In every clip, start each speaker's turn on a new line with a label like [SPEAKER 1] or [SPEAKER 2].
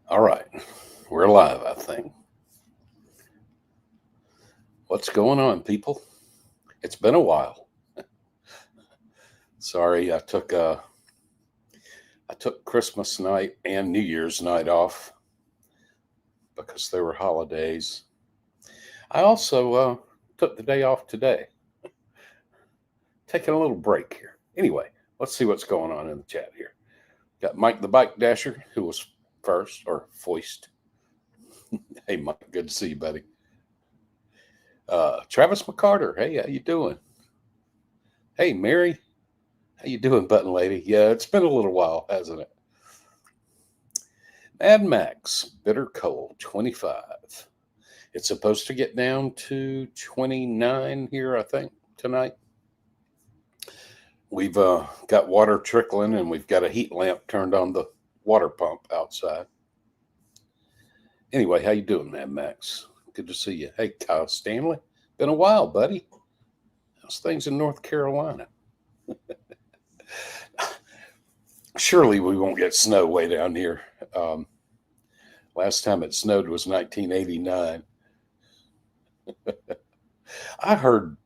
[SPEAKER 1] All right, we're live, I think. What's going on, people? It's been a while. Sorry, I took Christmas night and New Year's night off because there were holidays. I also took the day off today, taking a little break here. Anyway, let's see what's going on in the chat here. Got Mike the Bike Dasher, who was first or foist. Hey, Mike, good to see you, buddy. Travis McCarter, hey, how you doing? Hey, Mary, how you doing, button lady? Yeah, it's been a little while, hasn't it? Mad Max, bitter cold, 25. It's supposed to get down to 29 here, I think, tonight. We've got water trickling, and we've got a heat lamp turned on the water pump outside. Anyway, how you doing, Mad Max? Good to see you. Hey, Kyle Stanley, been a while, buddy. How's things in North Carolina? Surely we won't get snow way down here. Last time it snowed was 1989. I heard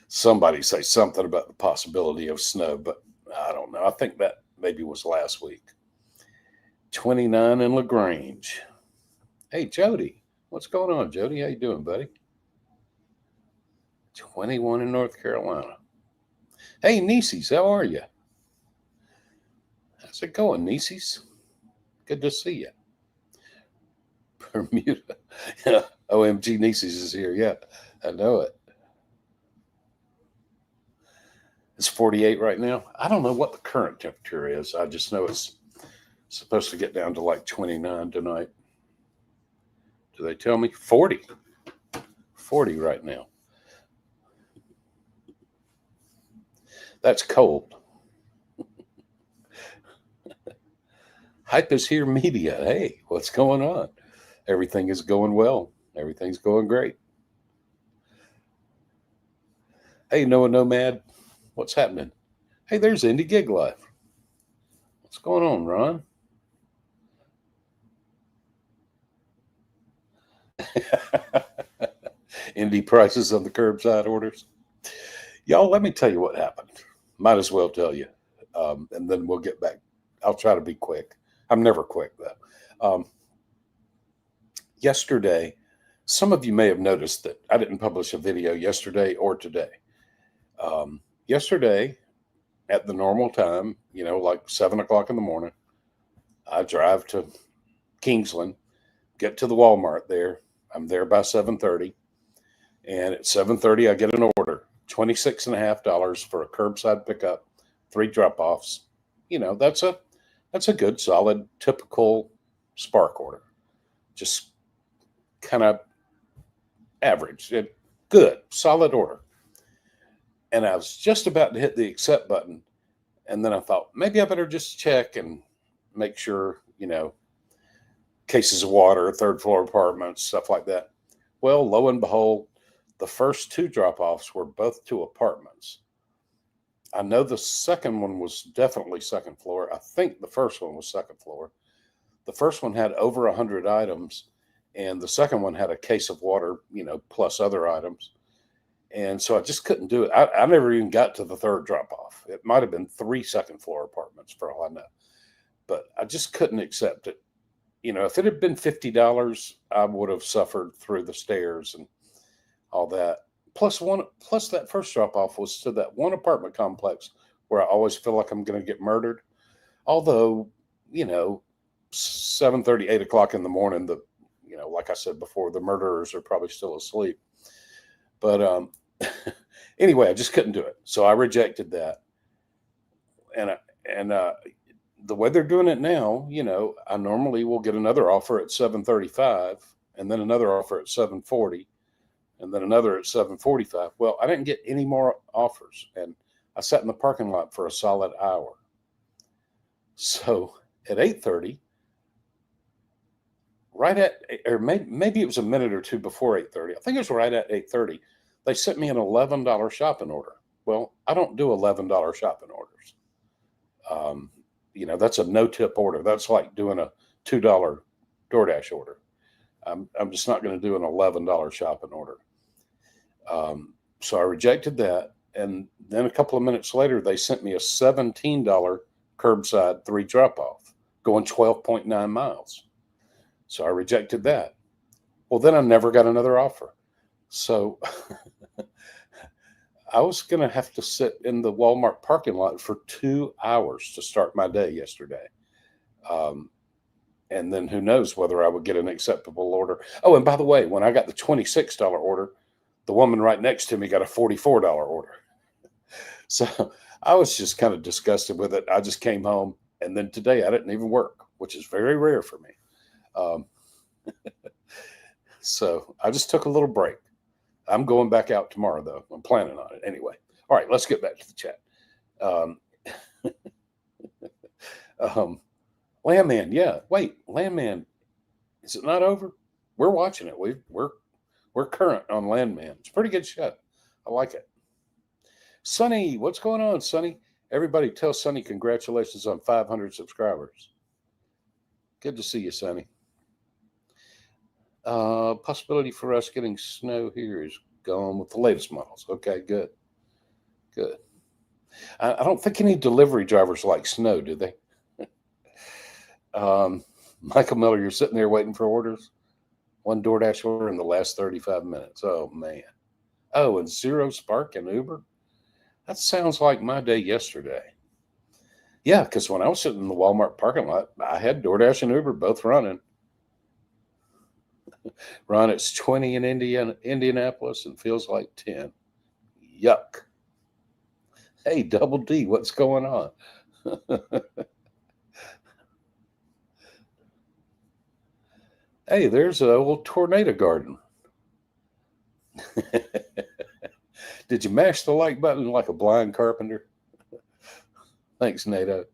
[SPEAKER 1] somebody say something about the possibility of snow, but I don't know. I think that maybe was last week. 29 in LaGrange. Hey, Jody. What's going on, Jody? How you doing, buddy? 21 in North Carolina. Hey, Nieces, how are you? How's it going, Nieces? Good to see you. Bermuda. OMG, Nieces is here. Yeah, I know it. It's 48 right now. I don't know what the current temperature is. I just know it's supposed to get down to like 29 tonight. Do they tell me? 40. 40 right now. That's cold. Hype is here media. Hey, what's going on? Everything is going well. Everything's going great. Hey, Noah Nomad, what's happening? Hey, there's Indie Gig Life. What's going on, Ron? Indie prices on the curbside orders. Y'all, let me tell you what happened. Might as well tell you. And then we'll get back. I'll try to be quick. I'm never quick, though. Yesterday, some of you may have noticed that I didn't publish a video yesterday or today. Yesterday, at the normal time, like 7 o'clock in the morning, I drive to Kingsland, get to the Walmart there. I'm there by 7:30. And at 7:30, I get an order, $26.50 for a curbside pickup, 3 drop-offs. That's a good, solid, typical Spark order. Just kind of average. Good, solid order. And I was just about to hit the accept button. And then I thought, maybe I better just check and make sure, cases of water, third floor apartments, stuff like that. Well, lo and behold, the first 2 drop offs were both to apartments. I know the second one was definitely second floor. I think the first one was second floor. The first one had over 100 items, and the second one had a case of water, plus other items. And so I just couldn't do it. I never even got to the third drop off. It might have been 3 second floor apartments for all I know. But I just couldn't accept it. If it had been $50, I would have suffered through the stairs and all that. Plus that first drop off was to that one apartment complex where I always feel like I'm going to get murdered. Although, 7:30, 8 o'clock in the morning, like I said before, the murderers are probably still asleep. But anyway, I just couldn't do it. So I rejected that. And the way they're doing it now, I normally will get another offer at 7:35 and then another offer at 7:40 and then another at 7:45. Well, I didn't get any more offers, and I sat in the parking lot for a solid hour. So at 8:30, or maybe it was a minute or two before 8:30. I think it was right at 8:30. They sent me an $11 shopping order. Well, I don't do $11 shopping orders. That's a no tip order. That's like doing a $2 DoorDash order. I'm just not going to do an $11 shopping order. So I rejected that. And then a couple of minutes later, they sent me a $17 curbside 3 drop off going 12.9 miles. So I rejected that. Well, then I never got another offer. So I was going to have to sit in the Walmart parking lot for 2 hours to start my day yesterday. And then who knows whether I would get an acceptable order. Oh, and by the way, when I got the $26 order, the woman right next to me got a $44 order. So I was just kind of disgusted with it. I just came home, and then today I didn't even work, which is very rare for me. So I just took a little break. I'm going back out tomorrow, though. I'm planning on it anyway. All right, let's get back to the chat. Landman, yeah. Wait, Landman, is it not over? We're watching it. We're current on Landman. It's a pretty good show. I like it. Sonny, what's going on, Sonny? Everybody tell Sonny congratulations on 500 subscribers. Good to see you, Sonny. Possibility for us getting snow here is gone with the latest models. Okay, good. Good. I don't think any delivery drivers like snow, do they? Michael Miller, you're sitting there waiting for orders. One DoorDash order in the last 35 minutes. Oh, man. Oh, and 0 Spark and Uber? That sounds like my day yesterday. Yeah, because when I was sitting in the Walmart parking lot, I had DoorDash and Uber both running. Ron, it's 20 in Indianapolis and feels like 10. Yuck. Hey, Double D, what's going on? Hey, there's an old tornado garden. Did you mash the like button like a blind carpenter? Thanks, NATO.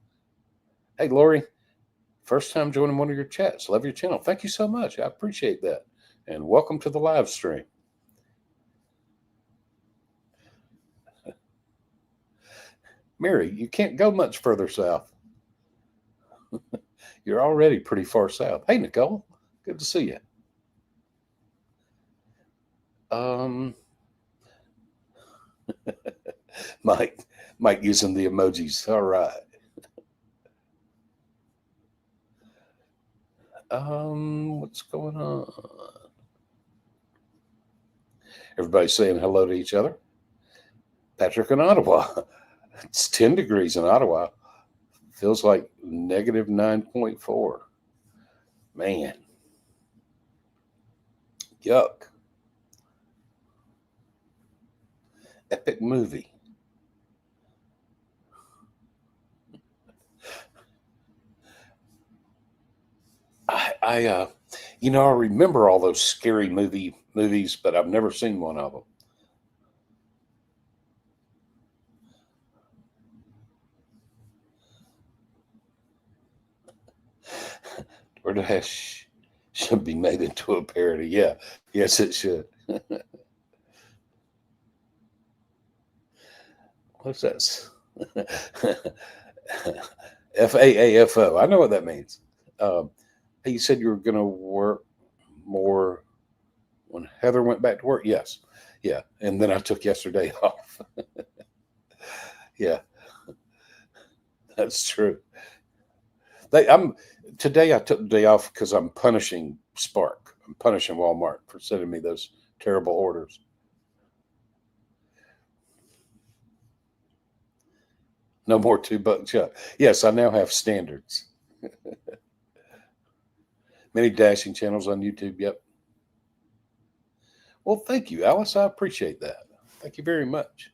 [SPEAKER 1] Hey, Lori, first time joining one of your chats. Love your channel. Thank you so much. I appreciate that. And welcome to the live stream. Mary, you can't go much further south. You're already pretty far south. Hey, Nicole, good to see you. Mike using the emojis. All right. What's going on? Everybody's saying hello to each other. Patrick in Ottawa. It's 10 degrees in Ottawa. Feels like negative 9.4. Man. Yuck. Epic movie. I remember all those scary movies, but I've never seen one of them. DoorDash should be made into a parody. Yeah. Yes, it should. What's that? FAAFO. I know what that means. Hey, you said you were going to work more when Heather went back to work? Yes. Yeah. And then I took yesterday off. Yeah. That's true. Today I took the day off because I'm punishing Spark. I'm punishing Walmart for sending me those terrible orders. No more $2. Yes, I now have standards. Many dashing channels on YouTube. Yep. Well, thank you, Alice. I appreciate that. Thank you very much.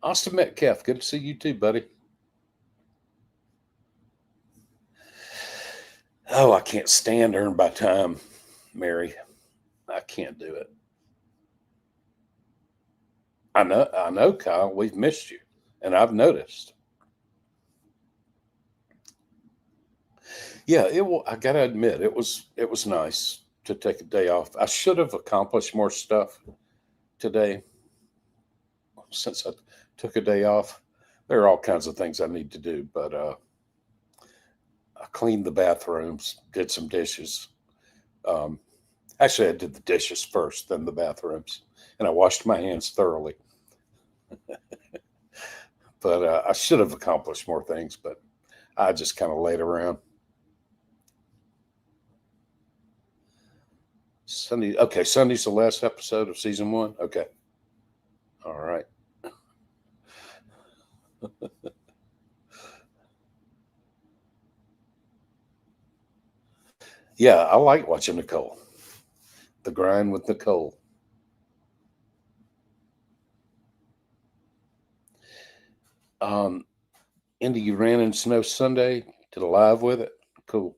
[SPEAKER 1] Austin Metcalf, good to see you too, buddy. Oh, I can't stand Earn by Time, Mary. I can't do it. I know, Kyle. We've missed you, and I've noticed. Yeah, I gotta admit, it was nice to take a day off. I should have accomplished more stuff today since I took a day off. There are all kinds of things I need to do, but cleaned the bathrooms, did some dishes. Um, Actually, I did the dishes first, then the bathrooms, and I washed my hands thoroughly. But I should have accomplished more things, but I just kind of laid around. Sunday, okay, Sunday's the last episode of season 1. Okay, all right. Yeah, I like watching Nicole. The grind with Nicole. Indy, you ran in snow Sunday. Did a live with it. Cool.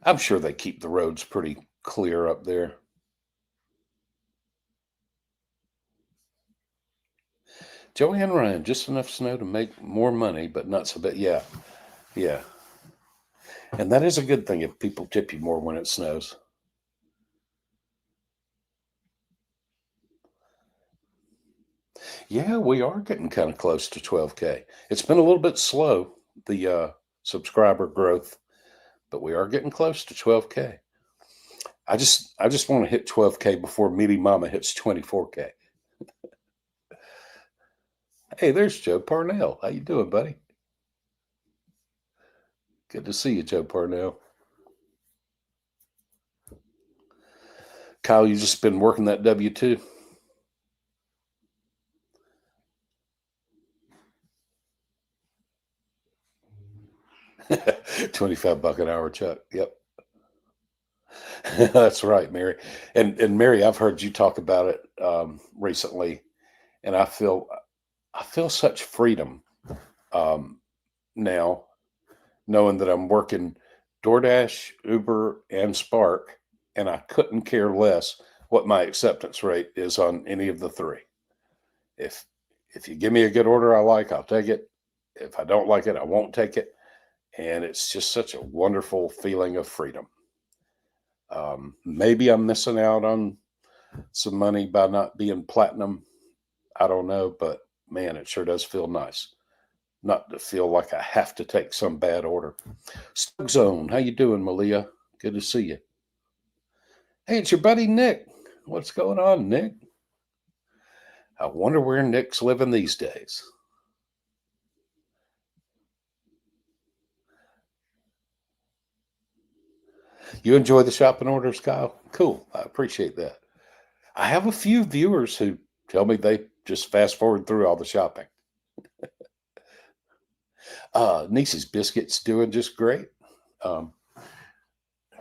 [SPEAKER 1] I'm sure they keep the roads pretty clear up there. Joanne Ryan, just enough snow to make more money, but not so bad. Yeah, yeah. And that is a good thing if people tip you more when it snows. Yeah, we are getting kind of close to 12K. It's been a little bit slow, the subscriber growth, but we are getting close to 12K. I just want to hit 12K before Meaty Mama hits 24K. Hey, there's Joe Parnell. How you doing, buddy? Good to see you, Joe Parnell. Kyle, you just been working that W-2? 25 buck an hour, Chuck. Yep. That's right, Mary. And Mary, I've heard you talk about it recently, and I feel such freedom um, now, knowing that I'm working DoorDash, Uber, and Spark, and I couldn't care less what my acceptance rate is on any of the three. If if you give me a good order I like, I'll take it. If I don't like it, I won't take it. And it's just such a wonderful feeling of freedom. Maybe I'm missing out on some money by not being platinum. I don't know, but man, it sure does feel nice not to feel like I have to take some bad order. Stug Zone, how you doing, Malia? Good to see you. Hey, it's your buddy Nick. What's going on, Nick? I wonder where Nick's living these days. You enjoy the shopping orders, Kyle? Cool. I appreciate that. I have a few viewers who tell me they just fast forward through all the shopping. Niece's Biscuit's doing just great. Um,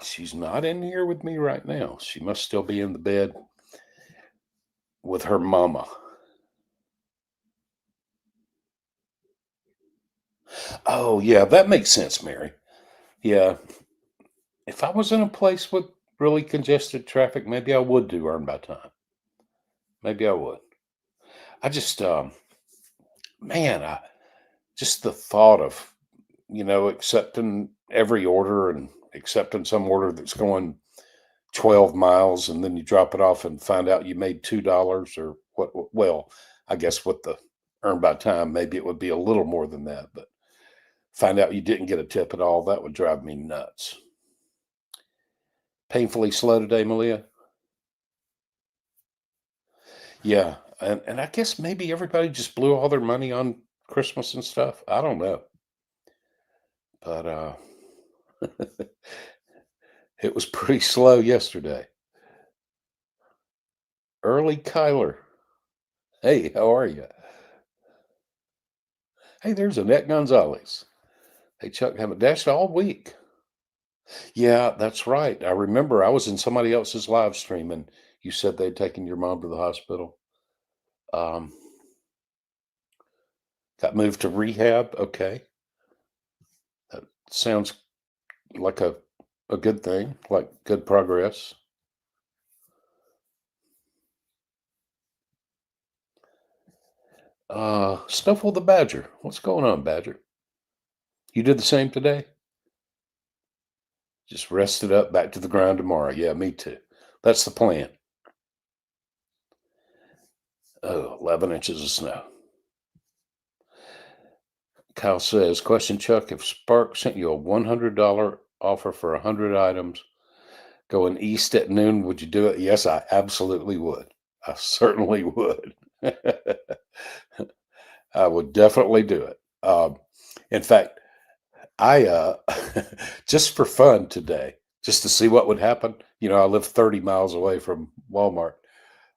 [SPEAKER 1] she's not in here with me right now. She must still be in the bed with her mama. Oh, yeah, that makes sense, Mary. Yeah. If I was in a place with really congested traffic, maybe I would do earn by time. Maybe I would. I just, man, just the thought of, accepting every order and accepting some order that's going 12 miles and then you drop it off and find out you made $2 or what, well, I guess with the earn by time, maybe it would be a little more than that, but find out you didn't get a tip at all, that would drive me nuts. Painfully slow today, Malia? Yeah. And I guess maybe everybody just blew all their money on Christmas and stuff. I don't know. But it was pretty slow yesterday. Early Kyler. Hey, how are you? Hey, there's Annette Gonzalez. Hey, Chuck, haven't dashed all week. Yeah, that's right. I remember I was in somebody else's live stream and you said they'd taken your mom to the hospital. Um, got moved to rehab. Okay. That sounds like a good thing, like good progress. Snuffle the Badger. What's going on, Badger? You did the same today? Just rested up, back to the grind tomorrow. Yeah, me too. That's the plan. Oh, 11 inches of snow. Kyle says, question, Chuck, if Spark sent you a $100 offer for 100 items going east at noon, would you do it? Yes, I absolutely would. I certainly would. I would definitely do it. In fact, I just for fun today, just to see what would happen. I live 30 miles away from Walmart.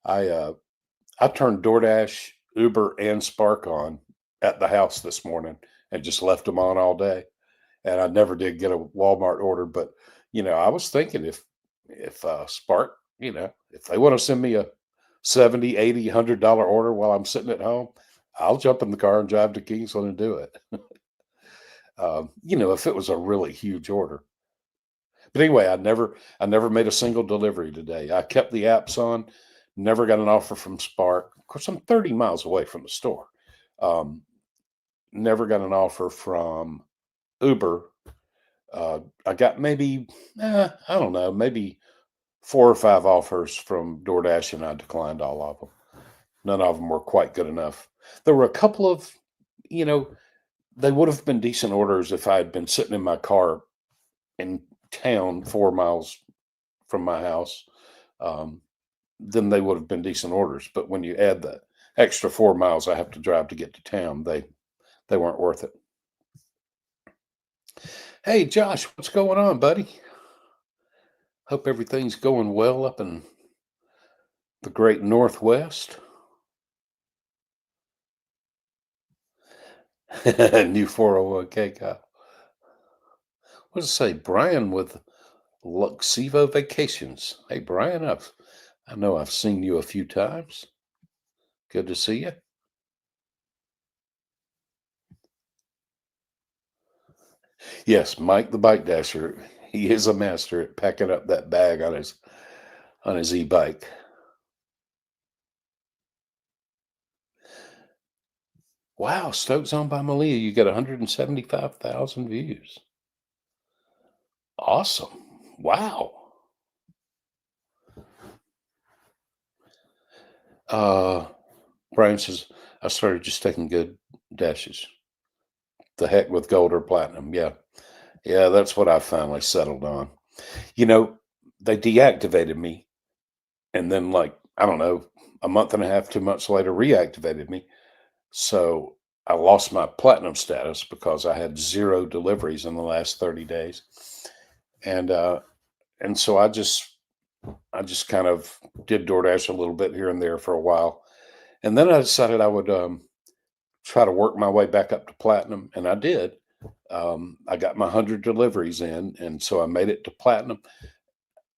[SPEAKER 1] I I turned DoorDash, Uber, and Spark on at the house this morning and just left them on all day. And I never did get a Walmart order, but I was thinking if Spark, if they want to send me a 70, 80, $100 order while I'm sitting at home, I'll jump in the car and drive to Kingsland and do it. If it was a really huge order. But anyway, I never made a single delivery today. I kept the apps on, never got an offer from Spark. Of course, I'm 30 miles away from the store. Um, Never got an offer from Uber. I got maybe, I don't know, maybe 4 or 5 offers from DoorDash, and I declined all of them. None of them were quite good enough. There were a couple of, you know, they would have been decent orders if I had been sitting in my car in town 4 miles from my house. Um, then they would have been decent orders. But when you add the extra 4 miles I have to drive to get to town, they weren't worth it. Hey, Josh, what's going on, buddy? Hope everything's going well up in the great Northwest. New 401k, Kyle. What does it say? Brian with Luxivo Vacations. Hey, Brian, I know I've seen you a few times. Good to see you. Yes, Mike the Bike Dasher. He is a master at packing up that bag on his e-bike. Wow, Stokes on by Malia, you got 175,000 views. Awesome. Wow. Uh Brian says, I started just taking good dashes. The heck with gold or platinum. Yeah. Yeah, that's what I finally settled on. You know, they deactivated me and then like, I don't know, a month and a half, 2 months later, reactivated me. So I lost my platinum status because I had 0 deliveries in the last 30 days. And so I just kind of did DoorDash a little bit here and there for a while. And then I decided I would try to work my way back up to platinum, and I did. I got my 100 deliveries in, and so I made it to platinum,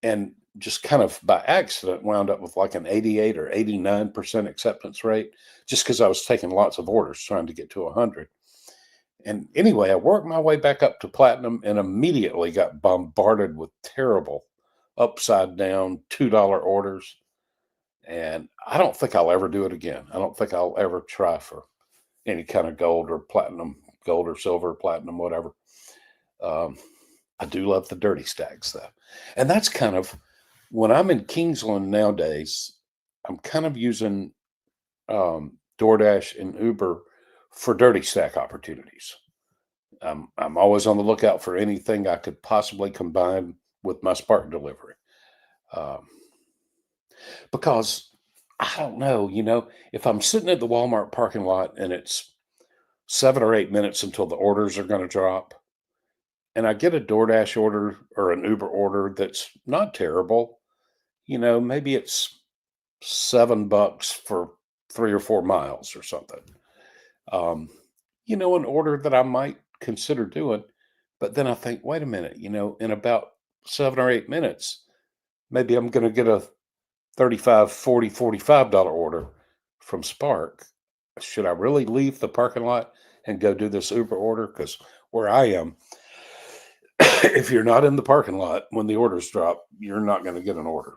[SPEAKER 1] and just kind of by accident wound up with like an 88 or 89% acceptance rate, just because I was taking lots of orders trying to get to 100. And anyway, I worked my way back up to platinum and immediately got bombarded with terrible upside down $2 orders. And I don't think I'll ever do it again. I don't think I'll ever try for any kind of gold or platinum, gold or silver, platinum, whatever. Um, I do love the dirty stacks though. And that's kind of when I'm in Kingsland nowadays, I'm kind of using DoorDash and Uber for dirty stack opportunities. I'm always on the lookout for anything I could possibly combine with my Spark delivery. Um, because I don't know, if I'm sitting at the Walmart parking lot and it's 7 or 8 minutes until the orders are going to drop, and I get a DoorDash order or an Uber order that's not terrible, maybe it's $7 for 3 or 4 miles or something. Um, an order that I might consider doing, but then I think, wait a minute, in about 7 or 8 minutes, maybe I'm going to get a 35, 40, $45 order from Spark. Should I really leave the parking lot and go do this Uber order? Because where I am, if you're not in the parking lot when the orders drop, you're not going to get an order.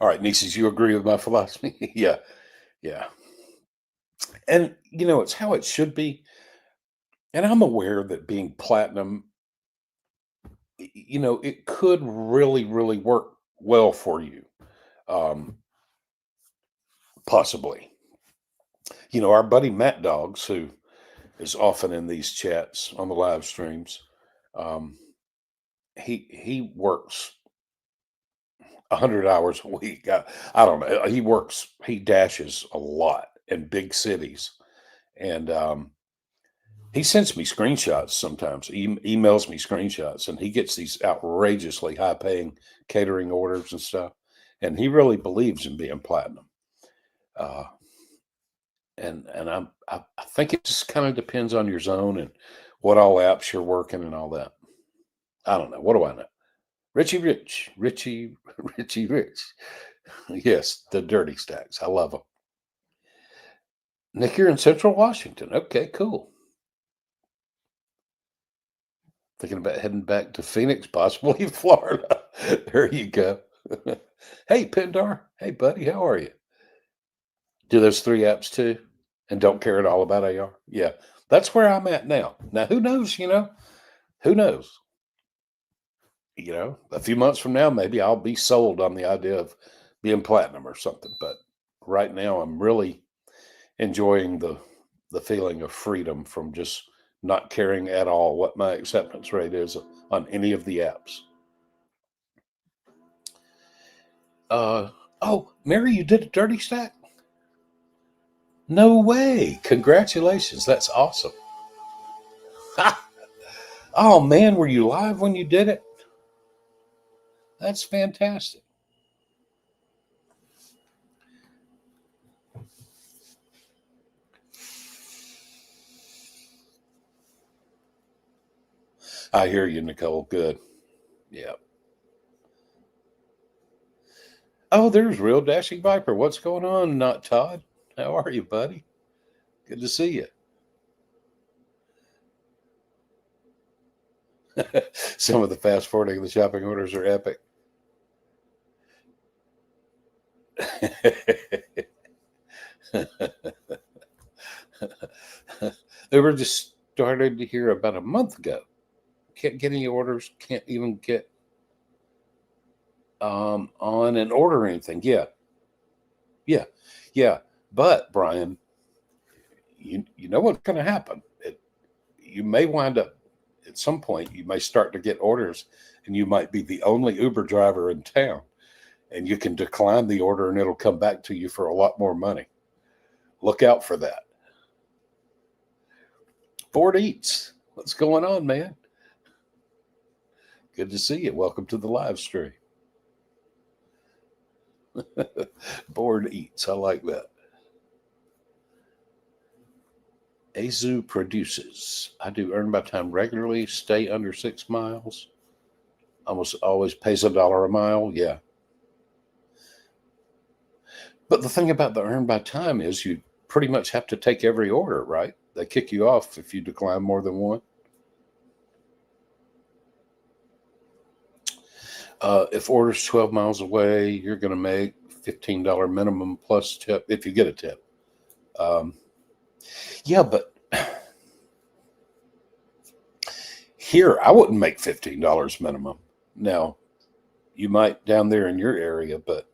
[SPEAKER 1] All right, nieces, you agree with my philosophy? Yeah, yeah. And, it's how it should be. And I'm aware that being platinum, it could really, really work well for you. Um, Possibly. You know, our buddy Matt Dogs, who is often in these chats on the live streams, um, he works 100 hours a week. I don't know. He dashes a lot in big cities. And he sends me screenshots sometimes. He emails me screenshots, and he gets these outrageously high paying catering orders and stuff. And he really believes in being platinum. Uh, and I think it just kind of depends on your zone and what all apps you're working and all that. I don't know. What do I know? Richie Rich. Yes, the dirty stacks. I love them. Nick, you're in Central Washington. Okay, cool. Thinking about heading back to Phoenix, possibly Florida. There you go. Hey, Pindar. Hey, buddy. How are you? Do those three apps too? And don't care at all about AR? Yeah, that's where I'm at now. Now, who knows? Who knows? A few months from now, maybe I'll be sold on the idea of being platinum or something. But right now, I'm really enjoying the feeling of freedom from just not caring at all what my acceptance rate is on any of the apps. Oh, Mary, you did a dirty stack? No way. Congratulations. That's awesome. Oh, man, were you live when you did it? That's fantastic. I hear you, Nicole. Good. Yeah. Oh, there's Real Dashing Viper. What's going on? Not Todd. How are you, buddy? Good to see you. Some of the fast forwarding of the shopping orders are epic. Uber just started here about a month ago. Can't get any orders. Can't even get on and order anything. Yeah, yeah, yeah. But Brian, you know what's going to happen? You may wind up at some point. You may start to get orders, and you might be the only Uber driver in town, and you can decline the order, and it'll come back to you for a lot more money. Look out for that. Ford Eats, what's going on, man? Good to see you. Welcome to the live stream. Board Eats, I like that. Azu produces. I do earn by time regularly, stay under 6 miles. Almost always pays $1 a mile. Yeah. But the thing about the earn by time is you pretty much have to take every order, right? They kick you off if you decline more than one. If order's 12 miles away, you're going to make $15 minimum plus tip if you get a tip. Yeah, but here I wouldn't make $15 minimum. Now, you might down there in your area, but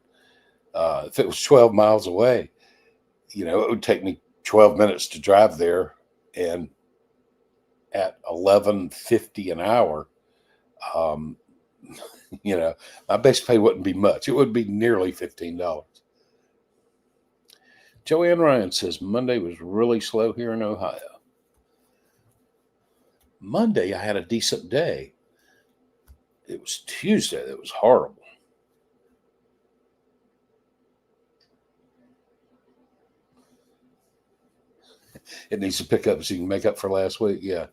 [SPEAKER 1] if it was 12 miles away, it would take me 12 minutes to drive there, and at $11.50 an hour, my base pay wouldn't be much. It would be nearly $15. Joanne Ryan says Monday was really slow here in Ohio. Monday, I had a decent day. It was Tuesday that was horrible. It needs to pick up so you can make up for last week. Yeah.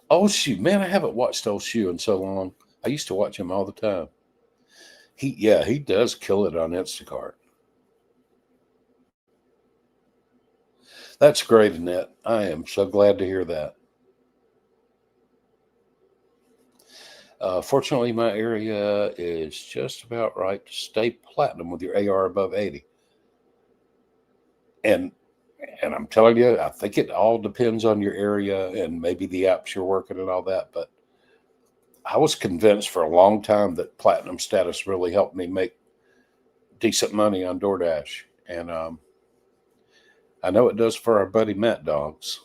[SPEAKER 1] Old Shoe. Man, I haven't watched Old Shoe in so long. I used to watch him all the time. He does kill it on Instacart. That's great, Annette. I am so glad to hear that. Fortunately, my area is just about right to stay platinum with your AR above 80. And I'm telling you, I think it all depends on your area and maybe the apps you're working and all that. But I was convinced for a long time that platinum status really helped me make decent money on DoorDash. And I know it does for our buddy Matt Dogs.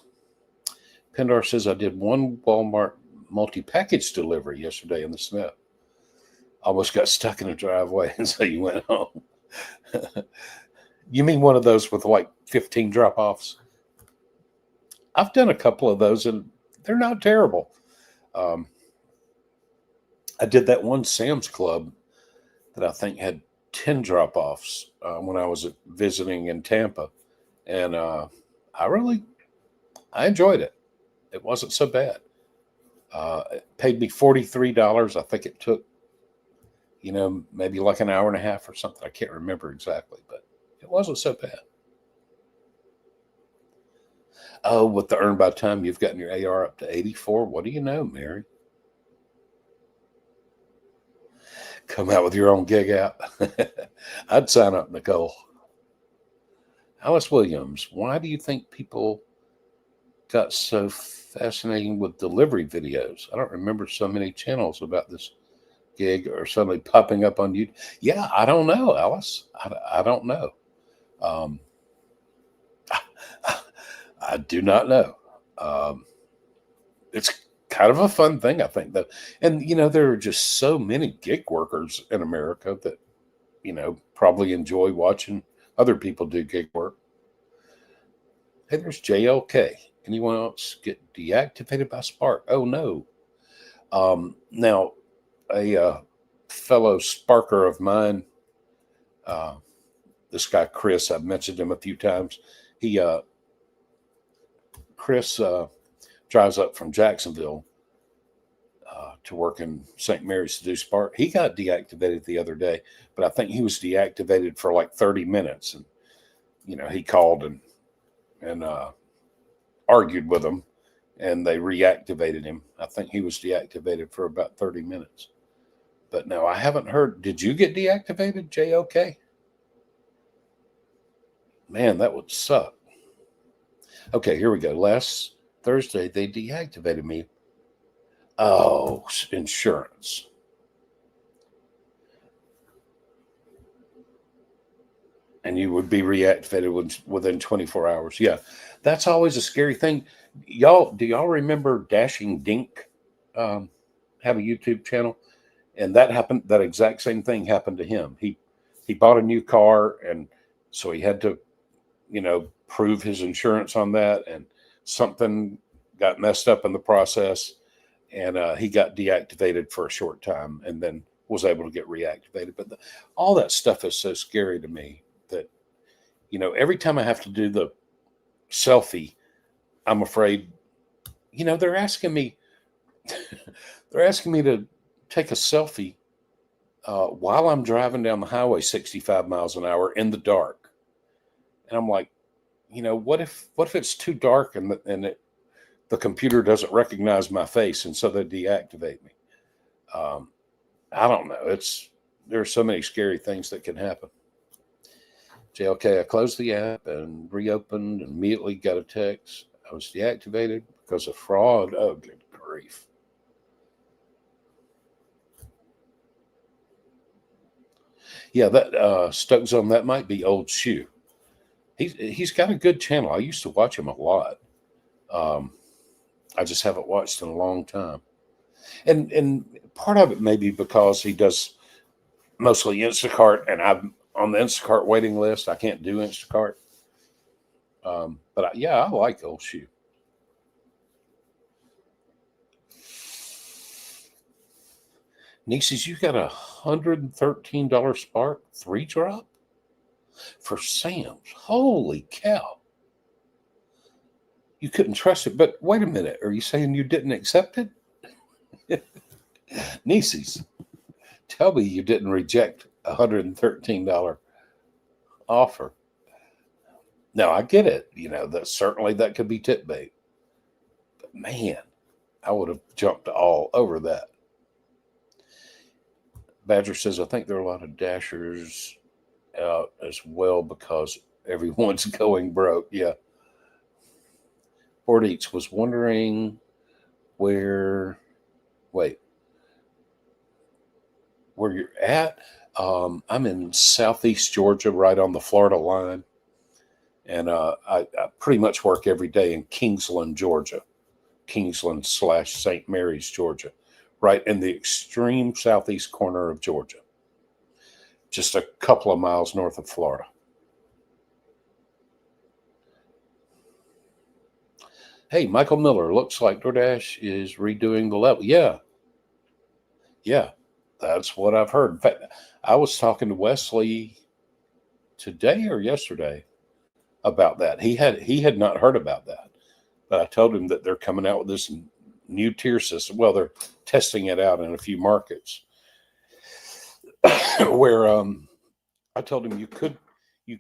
[SPEAKER 1] Pendar says, I did one Walmart multi-package delivery yesterday in the snow. Almost got stuck in the driveway, and so you went home. You mean one of those with like 15 drop-offs? I've done a couple of those, and they're not terrible. I did that one Sam's Club that I think had 10 drop-offs when I was visiting in Tampa. And I enjoyed it. It wasn't so bad. It paid me $43. I think it took, maybe like an hour and a half or something. I can't remember exactly, but it wasn't so bad. Oh, with the earn by time, you've gotten your AR up to 84. What do you know, Mary? Come out with your own gig app. I'd sign up, Nicole. Alice Williams, why do you think people got so fascinating with delivery videos? I don't remember so many channels about this gig or suddenly popping up on YouTube. Yeah, I don't know, Alice. I don't know. I do not know. It's kind of a fun thing, I think, though. And, there are just so many gig workers in America that, probably enjoy watching other people do gig work. Hey, there's JLK. Anyone else get deactivated by Spark? Oh, no. Now, a fellow Sparker of mine, this guy, Chris, I've mentioned him a few times. Chris drives up from Jacksonville to work in St. Mary's to do Spark. He got deactivated the other day, but I think he was deactivated for like 30 minutes. And, he called and argued with them, and they reactivated him. I think he was deactivated for about 30 minutes. But no, I haven't heard. Did you get deactivated, JOK? Man, that would suck. Okay, here we go. Last Thursday, they deactivated me. Oh, insurance. And you would be reactivated within 24 hours. Yeah, that's always a scary thing. Do y'all remember Dashing Dink have a YouTube channel? And that happened. That exact same thing happened to him. He bought a new car, and so he had to, prove his insurance on that, and something got messed up in the process, and he got deactivated for a short time, and then was able to get reactivated. But all that stuff is so scary to me that, every time I have to do the selfie, I'm afraid, they're asking me to take a selfie while I'm driving down the highway 65 miles an hour in the dark. And I'm like, what if it's too dark and the computer doesn't recognize my face, and so they deactivate me? I don't know. There are so many scary things that can happen. JLK, I closed the app and reopened and immediately got a text. I was deactivated because of fraud. Oh, good grief. Yeah, that Stokes on that might be Old Shoe. He's got a good channel. I used to watch him a lot. I just haven't watched in a long time. And part of it may be because he does mostly Instacart, and I'm on the Instacart waiting list. I can't do Instacart. But I like Old Shoe. Nieces, you got $113 Spark 3-drop for Sam's. Holy cow. You couldn't trust it. But wait a minute. Are you saying you didn't accept it? Nieces, tell me you didn't reject a $113 offer. Now, I get it. That could be tip bait. But man, I would have jumped all over that. Badger says, I think there are a lot of dashers out as well because everyone's going broke. Yeah. Board Eats was wondering where. Wait. where you're at. I'm in Southeast Georgia, right on the Florida line. And I pretty much work every day in Kingsland, Georgia. Kingsland/St. Mary's, Georgia, right in the extreme southeast corner of Georgia, just a couple of miles north of Florida. Hey, Michael Miller, looks like DoorDash is redoing the level. Yeah, that's what I've heard. In fact, I was talking to Wesley today or yesterday about that. He had not heard about that, but I told him that they're coming out with this new tier system. Well, they're testing it out in a few markets where I told him you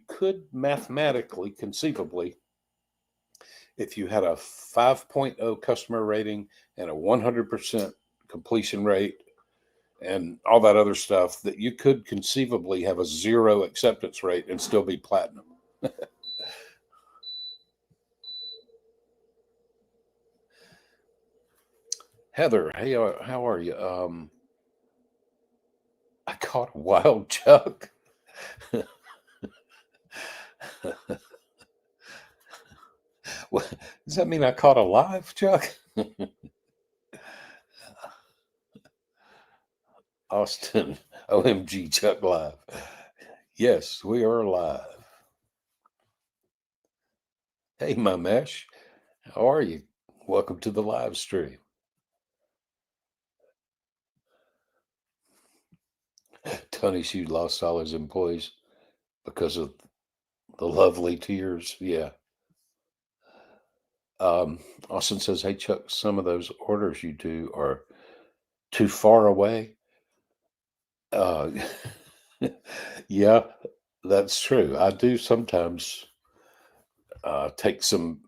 [SPEAKER 1] could mathematically, conceivably, if you had a 5.0 customer rating and a 100% completion rate and all that other stuff, that you could conceivably have a 0 acceptance rate and still be platinum. Heather, hey, how are you? I caught a wild chuck. What, does that mean I caught a live chuck? Austin, OMG, Chuck Live. Yes, we are live. Hey, my mesh, how are you? Welcome to the live stream. Tony Shoe lost all his employees because of the lovely tears. Yeah. Austin says, hey, Chuck, some of those orders you do are too far away. Uh, yeah, that's true. I do sometimes take some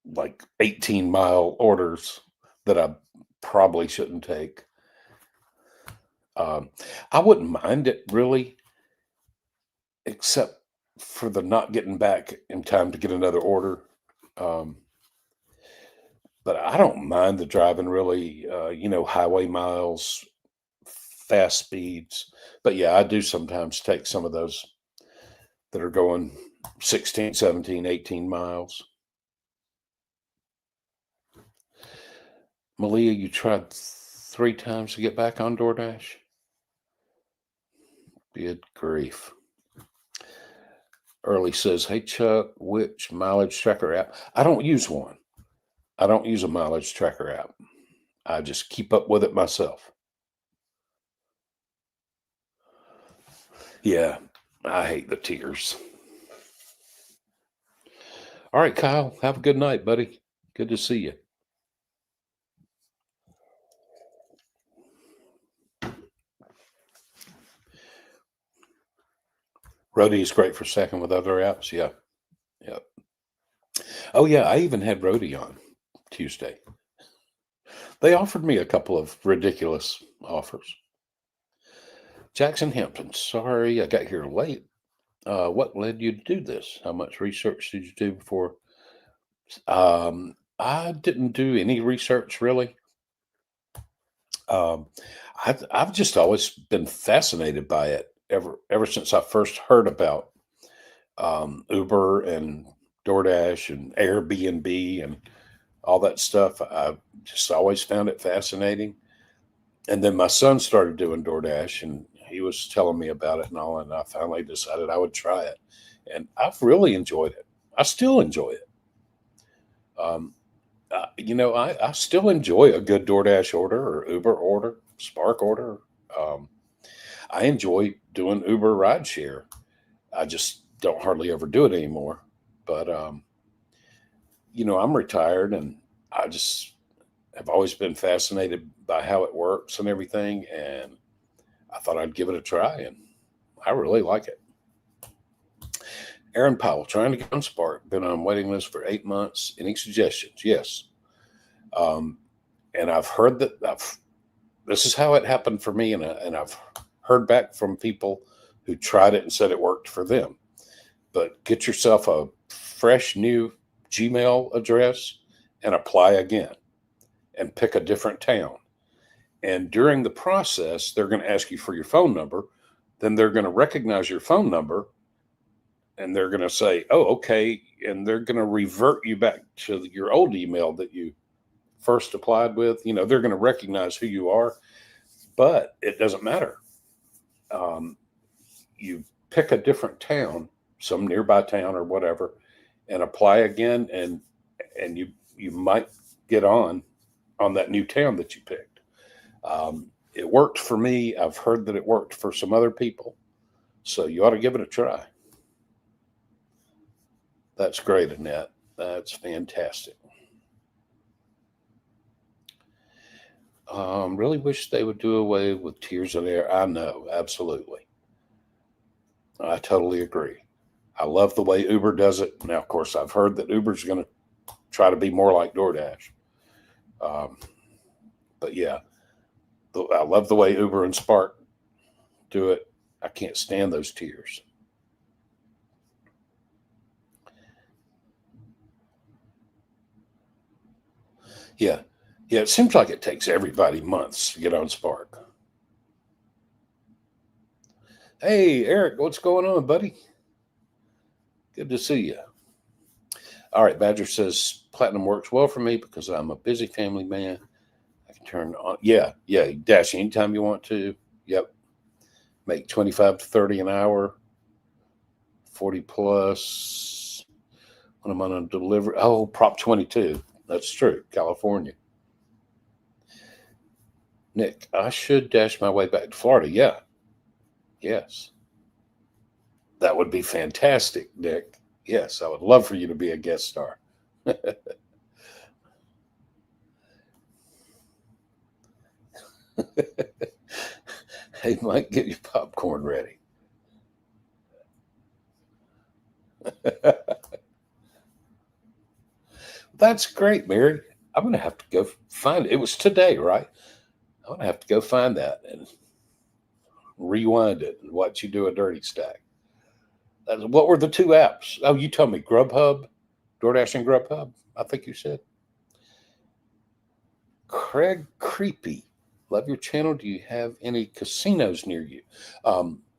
[SPEAKER 1] like 18-mile orders that I probably shouldn't take. I wouldn't mind it really, except for the not getting back in time to get another order. Um, but I don't mind the driving really, highway miles, fast speeds. But yeah, I do sometimes take some of those that are going 16, 17, 18 miles. Malia, you tried 3 times to get back on DoorDash? Good grief. Early says, hey, Chuck, which mileage tracker app? I don't use one. I don't use a mileage tracker app. I just keep up with it myself. Yeah, I hate the tears. All right, Kyle, have a good night, buddy. Good to see you. Roadie is great for stacking with other apps. Yeah. Yep. Oh, yeah. I even had Roadie on Tuesday. They offered me a couple of ridiculous offers. Jackson Hampton, sorry I got here late. What led you to do this? How much research did you do before? I didn't do any research really. Um, I've just always been fascinated by it ever since I first heard about Uber and DoorDash and Airbnb and all that stuff. I just always found it fascinating. And then my son started doing DoorDash and he was telling me about it and all. And I finally decided I would try it. And I've really enjoyed it. I still enjoy it. Um, I still enjoy a good DoorDash order or Uber order, Spark order. Um, I enjoy doing Uber rideshare. I just don't hardly ever do it anymore. But I'm retired and I just have always been fascinated by how it works and everything. And I thought I'd give it a try, and I really like it. Aaron Powell, trying to get on Spark, been on waiting list for 8 months. Any suggestions? Yes. Um, and I've heard that this is how it happened for me, and I've heard back from people who tried it and said it worked for them. But get yourself a fresh new Gmail address and apply again and pick a different town. And during the process, they're going to ask you for your phone number. Then they're going to recognize your phone number and they're going to say, oh, okay. And they're going to revert you back to your old email that you first applied with. They're going to recognize who you are, but it doesn't matter. You pick a different town, some nearby town or whatever, and apply again. And you might get on that new town that you picked. It worked for me. I've heard that it worked for some other people. So you ought to give it a try. That's great, Annette. That's fantastic. Really wish they would do away with tiers of air. I know, absolutely. I totally agree. I love the way Uber does it. Now, of course, I've heard that Uber's going to try to be more like DoorDash. But yeah, I love the way Uber and Spark do it. I can't stand those tiers. Yeah. Yeah, it seems like it takes everybody months to get on Spark. Hey, Eric, what's going on, buddy? Good to see you. All right, Badger says Platinum works well for me because I'm a busy family man. I can turn on. Yeah, dash anytime you want to. Yep. Make 25 to 30 an hour, 40 plus when I'm on a delivery. Oh, Prop 22. That's true. California. Nick, I should dash my way back to Florida. Yeah. Yes. That would be fantastic, Nick. Yes, I would love for you to be a guest star. Hey, Mike, get your popcorn ready. That's great, Mary. I'm going to have to go find it. It was today, right? I'm going to have to go find that and rewind it and watch you do a dirty stack. What were the two apps? Oh, you told me Grubhub, DoorDash and Grubhub, I think you said. Craig Creepy, love your channel. Do you have any casinos near you?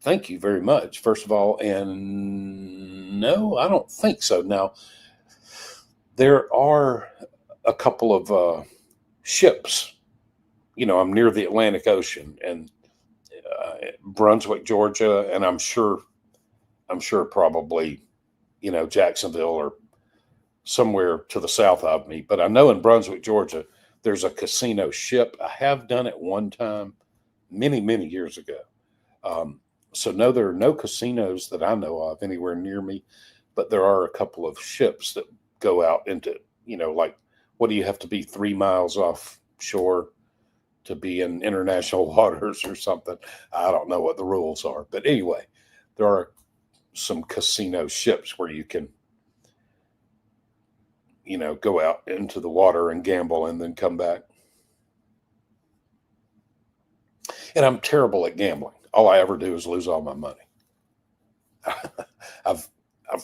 [SPEAKER 1] Thank you very much, first of all. And no, I don't think so. Now, there are a couple of ships. I'm near the Atlantic Ocean and Brunswick, Georgia, and I'm sure probably, Jacksonville or somewhere to the south of me. But I know in Brunswick, Georgia, there's a casino ship. I have done it one time many, many years ago. So no, there are no casinos that I know of anywhere near me, but there are a couple of ships that go out into, like, what do you have to be 3 miles offshore to be in international waters or something? I don't know what the rules are, but anyway, there are some casino ships where you can, go out into the water and gamble and then come back. And I'm terrible at gambling. All I ever do is lose all my money. I've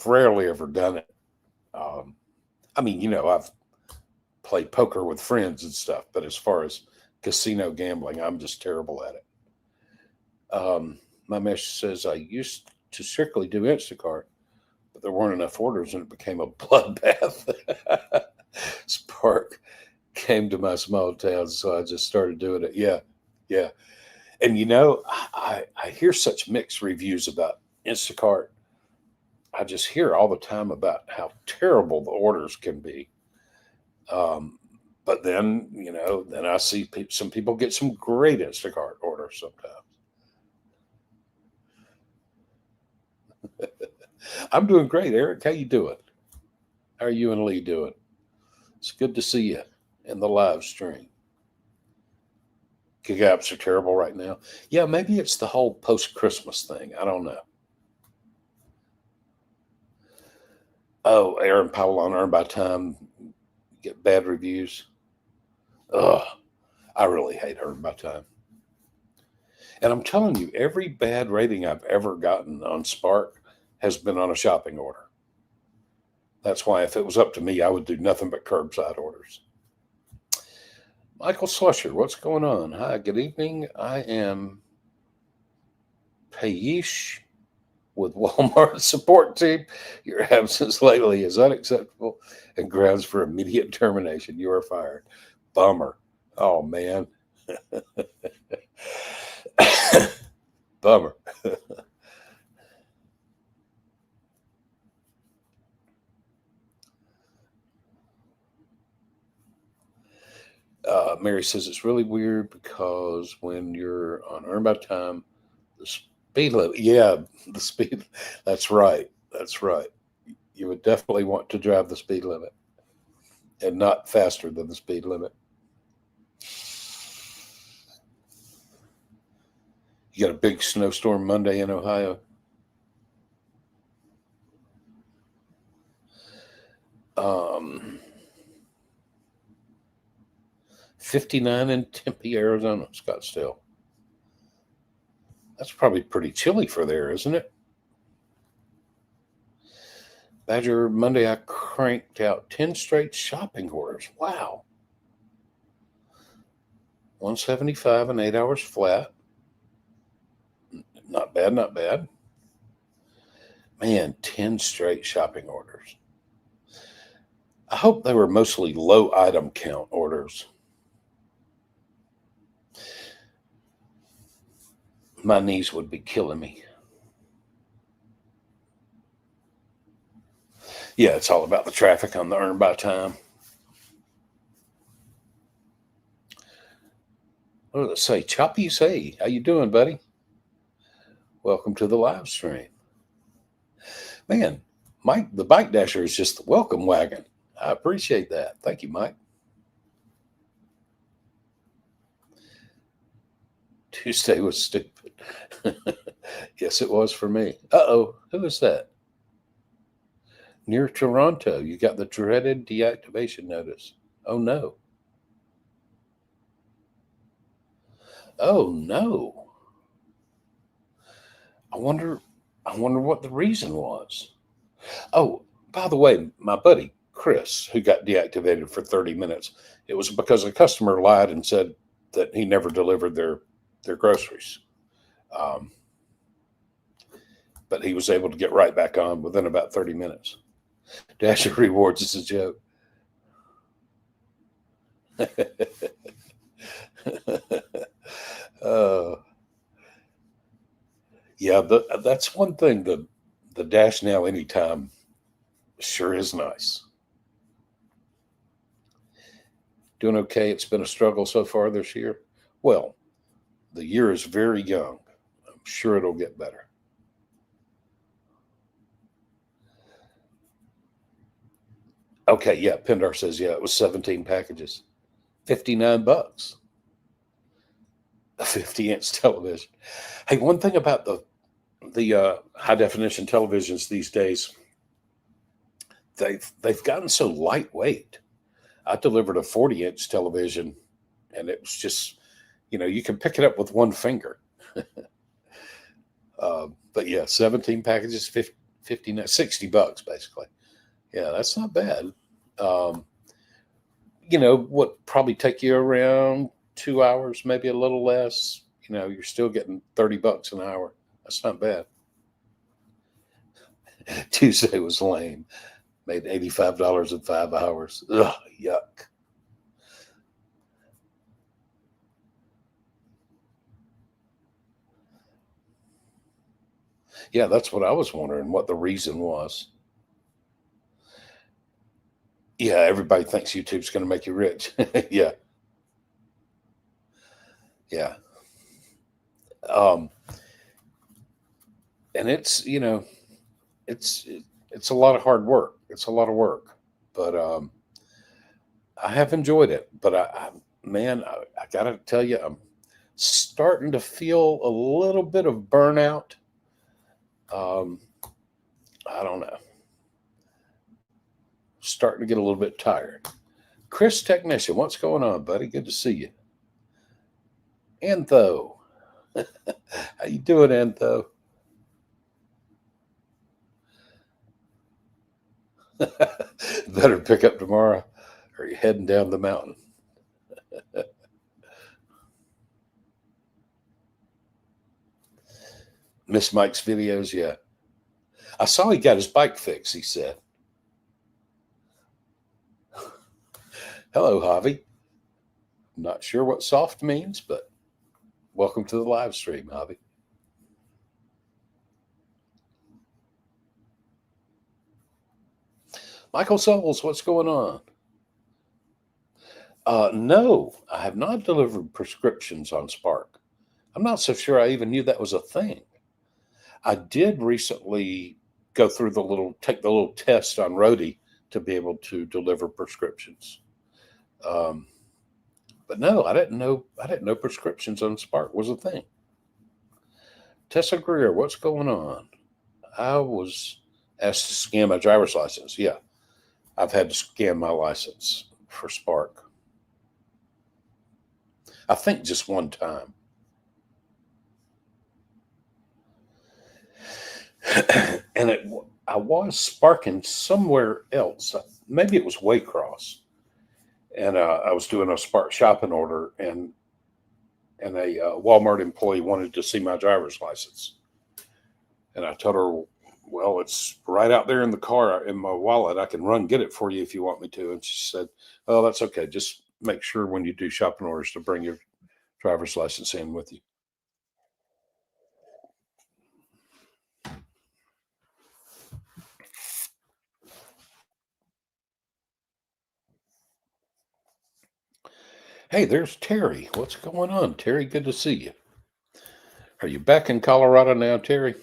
[SPEAKER 1] rarely ever done it. I've played poker with friends and stuff, but as far as casino gambling, I'm just terrible at it. My message says I used to strictly do Instacart, but there weren't enough orders and it became a bloodbath. Spark came to my small town, so I just started doing it. Yeah. And I hear such mixed reviews about Instacart. I just hear all the time about how terrible the orders can be. But then, then I see some people get some great Instacart orders sometimes. I'm doing great, Eric. How you doing? How are you and Lee doing? It's good to see you in the live stream. Gig apps are terrible right now. Yeah, maybe it's the whole post-Christmas thing. I don't know. Oh, Aaron Powell on Earn by Time get bad reviews. Ugh, I really hate Earn by Time. And I'm telling you, every bad rating I've ever gotten on Spark has been on a shopping order. That's why if it was up to me, I would do nothing but curbside orders. Michael Slusher, what's going on? Hi, good evening. I am Payish with Walmart support team. Your absence lately is unacceptable and grounds for immediate termination. You are fired. Bummer. Oh, man. Bummer. Mary says it's really weird because when you're on earn by time, the speed limit. Yeah, the speed. That's right. That's right. You would definitely want to drive the speed limit and not faster than the speed limit. You got a big snowstorm Monday in Ohio. 59 in Tempe, Arizona, Scottsdale. That's probably pretty chilly for there, isn't it? Badger, Monday I cranked out 10 straight shopping orders. Wow. 175 in 8 hours flat. Not bad, not bad. Man, 10 straight shopping orders. I hope they were mostly low item count orders. My knees would be killing me. Yeah, it's all about the traffic on the earn by time. What does it say? Choppy say, how you doing, buddy? Welcome to the live stream. Man, Mike, the Bike Dasher is just the welcome wagon. I appreciate that. Thank you, Mike. Tuesday was stupid. Yes, it was for me. Uh-oh, who is that? Near Toronto, you got the dreaded deactivation notice. Oh, no. Oh, no. I wonder what the reason was. Oh, by the way, my buddy Chris, who got deactivated for 30 minutes, it was because a customer lied and said that he never delivered their groceries. But he was able to get right back on within about 30 minutes. Dash of rewards is a joke. uh, yeah, that's one thing. The Dash Now Anytime sure is nice. Doing okay. It's been a struggle so far this year. Well, the year is very young. I'm sure it'll get better. Okay, yeah. Pindar says, yeah, it was 17 packages, $59. A 50-inch television. Hey, one thing about the high definition televisions these days, they've gotten so lightweight. I delivered a 40-inch television, and it was just, you can pick it up with one finger. But yeah, 17 packages, 50, $60 basically. Yeah, that's not bad. What probably take you around 2 hours, maybe a little less. You're still getting $30 an hour. That's not bad. Tuesday was lame. Made $85 in 5 hours. Ugh, yuck. Yeah, that's what I was wondering, what the reason was. Yeah, everybody thinks YouTube's going to make you rich. Yeah. Yeah. Um, and it's a lot of hard work. It's a lot of work, but I have enjoyed it. But I got to tell you, I'm starting to feel a little bit of burnout. I don't know. Starting to get a little bit tired. Chris Technician, what's going on, buddy? Good to see you. Antho. How you doing, Antho? Better pick up tomorrow or you're heading down the mountain. Miss Mike's videos, yeah. I saw he got his bike fixed, he said. Hello, Javi. Not sure what soft means, but welcome to the live stream, Javi. Michael Souls, what's going on? No, I have not delivered prescriptions on Spark. I'm not so sure I even knew that was a thing. I did recently take the little test on Rody to be able to deliver prescriptions. Um, but no, I didn't know. I didn't know prescriptions on Spark was a thing. Tessa Greer, what's going on? I was asked to scan my driver's license. Yeah, I've had to scan my license for Spark. I think just one time. And I was sparking somewhere else. Maybe it was Waycross, and I was doing a Spark shopping order, and a Walmart employee wanted to see my driver's license, and I told her, "Well, it's right out there in the car in my wallet. I can run get it for you if you want me to." And she said, "Oh, that's okay. Just make sure when you do shopping orders to bring your driver's license in with you." Hey, there's Terry. What's going on, Terry? Good to see you. Are you back in Colorado now, Terry?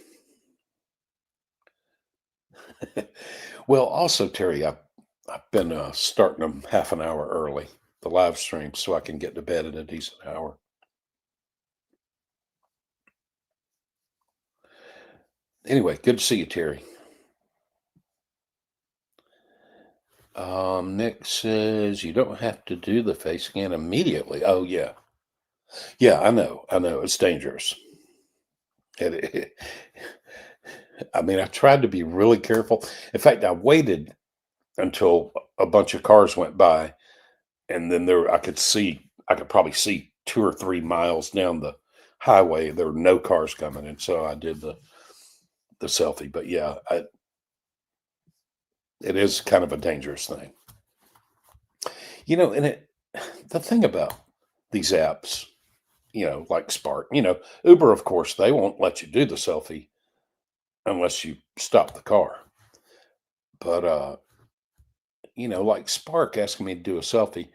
[SPEAKER 1] Well, also, Terry, I've been starting them half an hour early, the live stream, so I can get to bed at a decent hour. Anyway, good to see you, Terry. Nick says you don't have to do the face scan immediately. Oh, yeah. Yeah, I know. I know. It's dangerous. I mean, I tried to be really careful. In fact, I waited until a bunch of cars went by, and then I could probably see 2 or 3 miles down the highway. There were no cars coming, and so I did the selfie. But yeah, it is kind of a dangerous thing, and the thing about these apps, like Spark, Uber, of course, they won't let you do the selfie unless you stop the car. But like Spark asking me to do a selfie,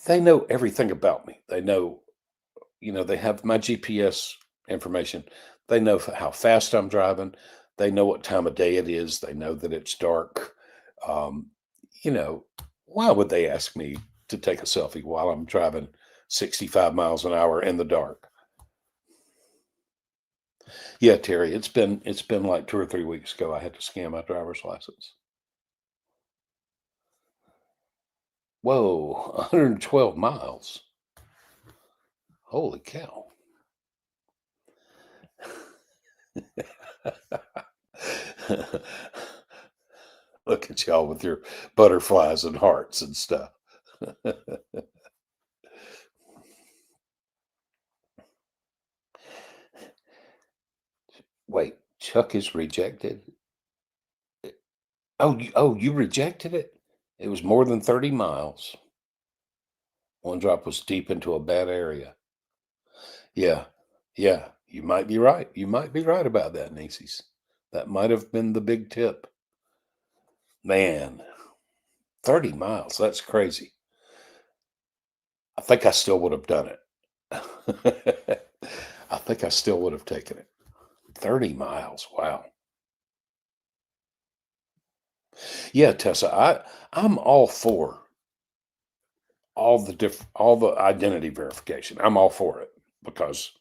[SPEAKER 1] they know everything about me. They know, they have my GPS information. They know how fast I'm driving. They know what time of day it is. They know that it's dark. Um, you know, why would they ask me to take a selfie while I'm driving 65 miles an hour in the dark? Yeah, Terry, it's been like 2 or 3 weeks ago. I had to scan my driver's license. Whoa, 112 miles. Holy cow. Look at y'all with your butterflies and hearts and stuff. Wait, Chuck is rejected? Oh, you rejected it? It was more than 30 miles. One drop was deep into a bad area. Yeah. Yeah. You might be right. You might be right about that, Nieces. That might have been the big tip. Man, 30 miles. That's crazy. I think I still would have done it. I think I still would have taken it. 30 miles. Wow. Yeah, Tessa, I'm all for all the identity verification. I'm all for it because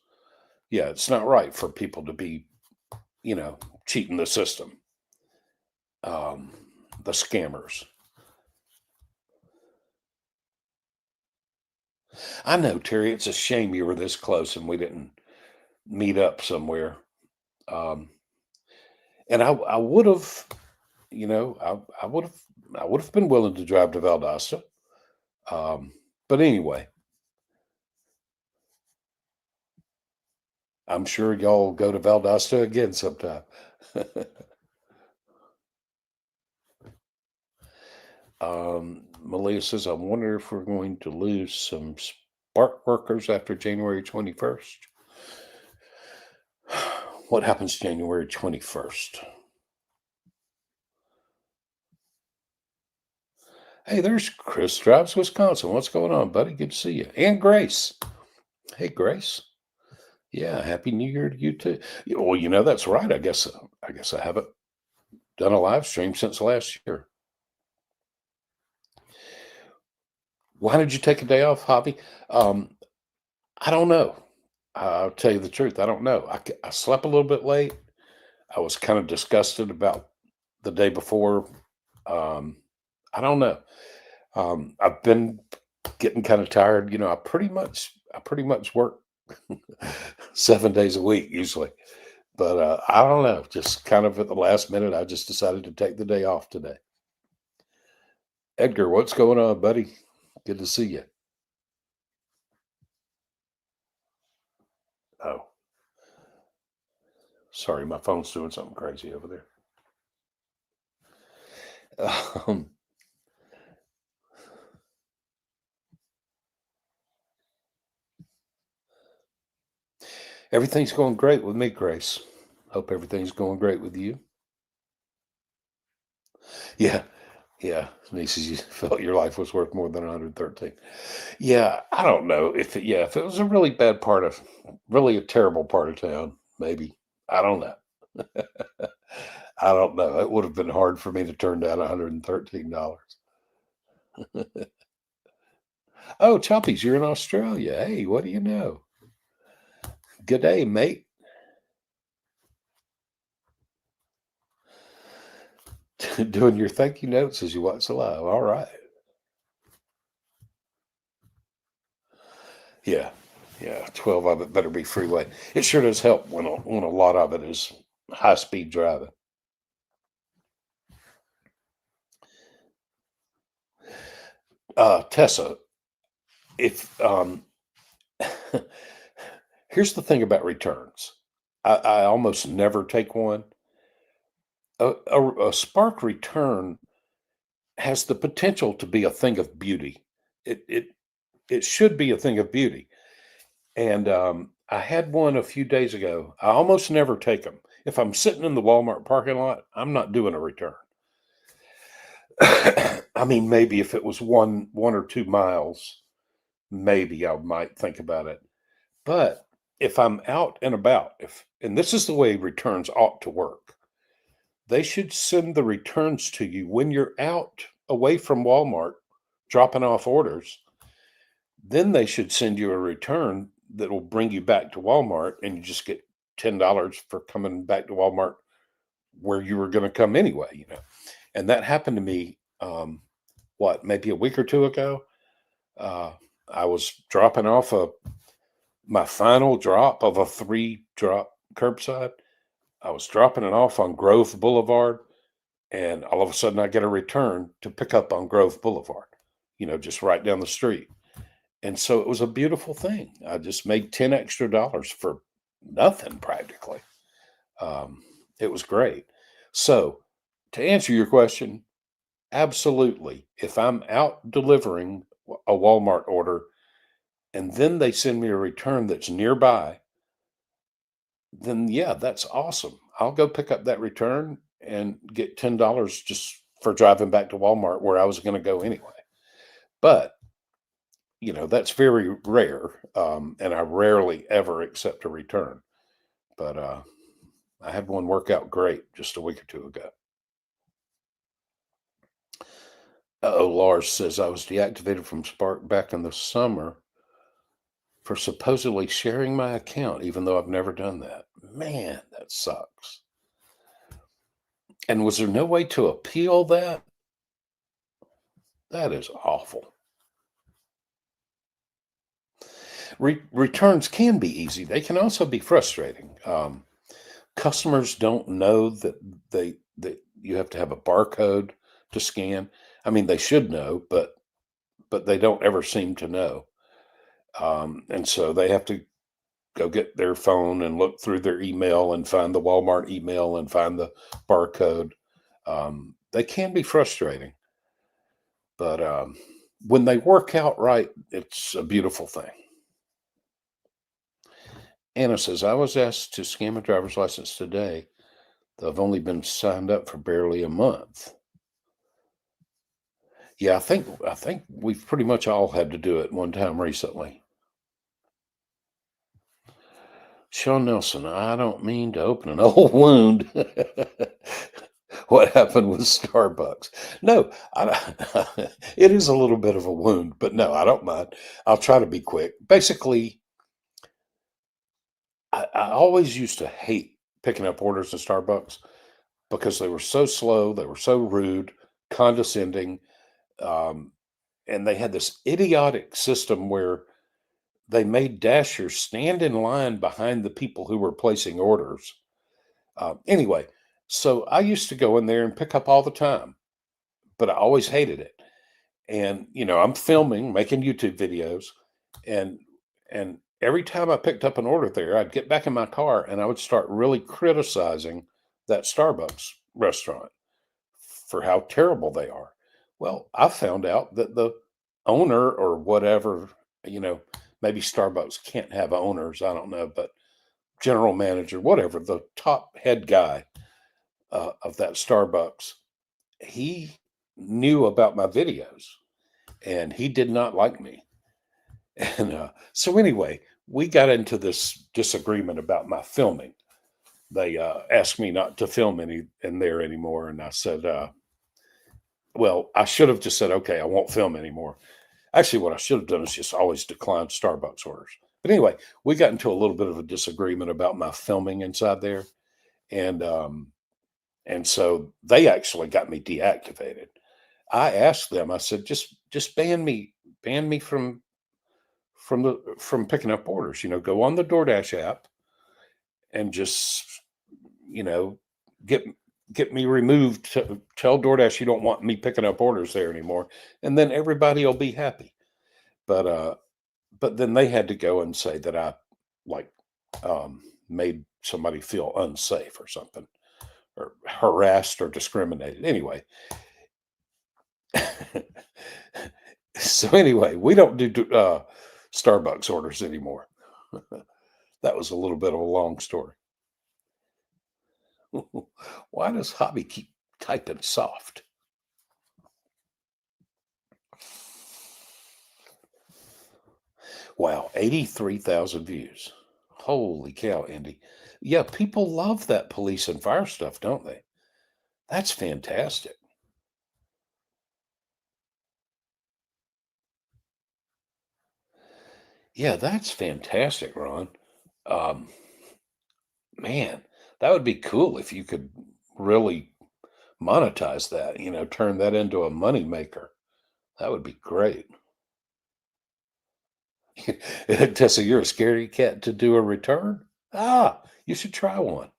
[SPEAKER 1] yeah, it's not right for people to be, you know, cheating the system. Um, the scammers. I know, Terry, it's a shame you were this close and we didn't meet up somewhere. Um, and I would have, I would have been willing to drive to Valdosta. Um, but anyway, I'm sure y'all go to Valdosta again sometime. Malia says, I wonder if we're going to lose some spark workers after January 21st. What happens January 21st? Hey, there's Chris Drives, Wisconsin. What's going on, buddy? Good to see you. And Grace. Hey, Grace. Yeah, happy New Year to you too. Well, that's right. I guess I haven't done a live stream since last year. Why did you take a day off, Hobby? I don't know. I'll tell you the truth. I don't know. I slept a little bit late. I was kind of disgusted about the day before. Um, I don't know. I've been getting kind of tired. I pretty much work 7 days a week usually, but I don't know. Just kind of at the last minute, I just decided to take the day off today. Edgar, what's going on, buddy? Good to see you. Oh, sorry, my phone's doing something crazy over there. Um, Everything's going great with me, Grace. Hope everything's going great with you. Yeah, yeah. Nieces, you felt your life was worth more than 113. Yeah, I don't know if it was a really a terrible part of town, maybe. I don't know. I don't know. It would have been hard for me to turn down $113. Oh, Choppies, you're in Australia. Hey, what do you know? Good day, mate. Doing your thank you notes as you watch the live. All right. Yeah. Yeah. 12 of it better be freeway. It sure does help when a lot of it is high speed driving. Tessa, if here's the thing about returns. I almost never take one. A spark return has the potential to be a thing of beauty. It should be a thing of beauty. And I had one a few days ago. I almost never take them. If I'm sitting in the Walmart parking lot, I'm not doing a return. I mean, maybe if it was one or 2 miles, maybe I might think about it. But if I'm out and about, if and this is the way returns ought to work. They should send the returns to you when you're out away from Walmart dropping off orders. Then they should send you a return that will bring you back to Walmart and you just get $10 for coming back to Walmart where you were going to come anyway. And that happened to me maybe a week or two ago. Uh, I was dropping off my final drop of a 3-drop curbside. I was dropping it off on Grove Boulevard, and all of a sudden I get a return to pick up on Grove Boulevard, just right down the street. And so it was a beautiful thing. I just made 10 extra dollars for nothing practically. Um, it was great. So to answer your question, absolutely. If I'm out delivering a Walmart order and then they send me a return that's nearby, then yeah, that's awesome. I'll go pick up that return and get $10 just for driving back to Walmart where I was going to go anyway. But, that's very rare. And I rarely ever accept a return. But I had one work out great just a week or two ago. Oh, Lars says I was deactivated from Spark back in the summer for supposedly sharing my account, even though I've never done that. Man, that sucks. And was there no way to appeal that? That is awful. Returns can be easy. They can also be frustrating. Customers don't know that you have to have a barcode to scan. I mean, they should know, but they don't ever seem to know. And so they have to go get their phone and look through their email and find the Walmart email and find the barcode. They can be frustrating, but when they work out right, it's a beautiful thing. Anna says, I was asked to scan my driver's license today, though I've only been signed up for barely a month. Yeah, I think we've pretty much all had to do it one time recently. Sean Nelson, I don't mean to open an old wound. What happened with Starbucks? No, it is a little bit of a wound, but no, I don't mind. I'll try to be quick. Basically, I always used to hate picking up orders at Starbucks because they were so slow, they were so rude, condescending, um, and they had this idiotic system where they made dashers stand in line behind the people who were placing orders. Anyway, so I used to go in there and pick up all the time, but I always hated it. And I'm filming, making YouTube videos, and every time I picked up an order there, I'd get back in my car and I would start really criticizing that Starbucks restaurant for how terrible they are. Well, I found out that the owner or whatever, maybe Starbucks can't have owners, I don't know, but general manager, whatever, the top head guy of that Starbucks, he knew about my videos and he did not like me. And so, anyway, we got into this disagreement about my filming. They asked me not to film any in there anymore. And I said, well, I should have just said, okay, I won't film anymore. Actually, what I should have done is just always decline Starbucks orders. But anyway, we got into a little bit of a disagreement about my filming inside there. And so they actually got me deactivated. I asked them, I said, just ban me from picking up orders. Go on the DoorDash app and just, you know, get get me removed. Tell DoorDash you don't want me picking up orders there anymore, and then everybody will be happy. But then they had to go and say that I like made somebody feel unsafe or something, or harassed or discriminated. Anyway, so anyway, we don't do Starbucks orders anymore. That was a little bit of a long story. Why does Hobby keep typing soft? Wow, 83,000 views. Holy cow, Andy. Yeah, people love that police and fire stuff, don't they? That's fantastic. Yeah, that's fantastic, Ron. Um, Man, that would be cool if you could really monetize that, turn that into a money maker. That would be great. Tessa, you're a scary cat to do a return? Ah, you should try one.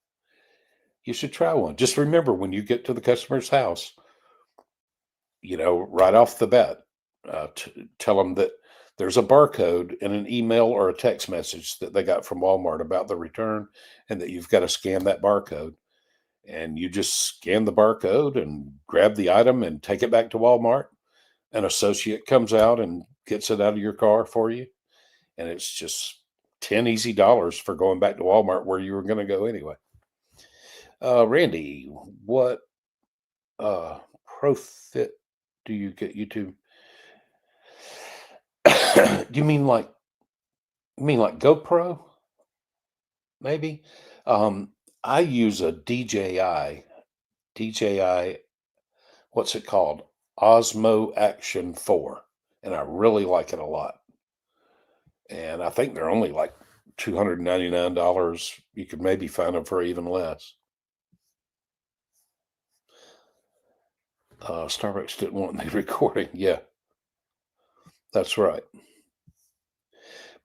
[SPEAKER 1] You should try one. Just remember when you get to the customer's house, right off the bat, tell them that there's a barcode in an email or a text message that they got from Walmart about the return, and that you've got to scan that barcode. And you just scan the barcode and grab the item and take it back to Walmart. An associate comes out and gets it out of your car for you. And it's just 10 easy dollars for going back to Walmart where you were going to go anyway. Randy, what profit do you get YouTube? Do you mean like GoPro? Maybe. I use a DJI, what's it called? Osmo Action 4, and I really like it a lot. And I think they're only like $299. You could maybe find them for even less. Starbucks didn't want me recording. Yeah, that's right.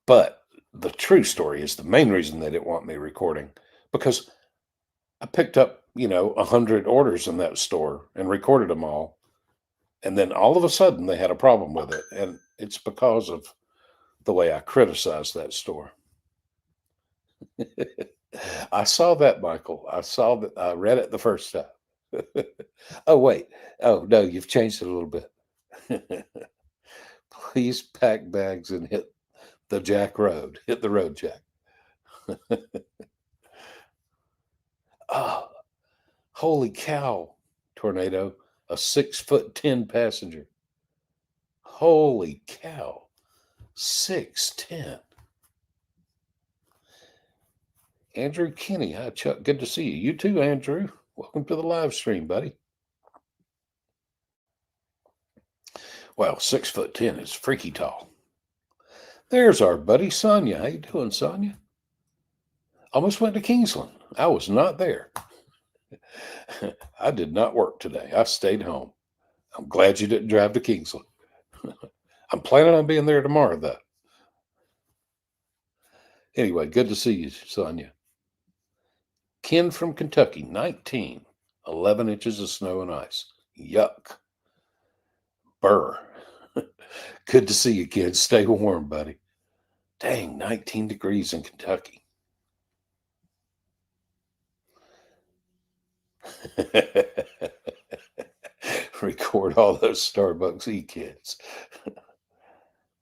[SPEAKER 1] But the true story is the main reason they didn't want me recording, because I picked up, 100 orders in that store and recorded them all. And then all of a sudden they had a problem with it. And it's because of the way I criticized that store. I saw that, Michael. I saw that. I read it the first time. Oh, wait. Oh, no, you've changed it a little bit. Please pack bags and hit the Jack Road. Hit the road, Jack. Oh, holy cow, tornado. A 6'10" passenger. Holy cow. 6'10". Andrew Kinney. Hi, Chuck. Good to see you. You too, Andrew. Welcome to the live stream, buddy. Wow, 6'10" is freaky tall. There's our buddy Sonia. How you doing, Sonia? Almost went to Kingsland. I was not there. I did not work today. I stayed home. I'm glad you didn't drive to Kingsland. I'm planning on being there tomorrow, though. Anyway, good to see you, Sonia. Ken from Kentucky, 19, 11 inches of snow and ice. Yuck. Burr. Good to see you, kids. Stay warm, buddy. Dang, 19 degrees in Kentucky. Record all those Starbucks e-kids.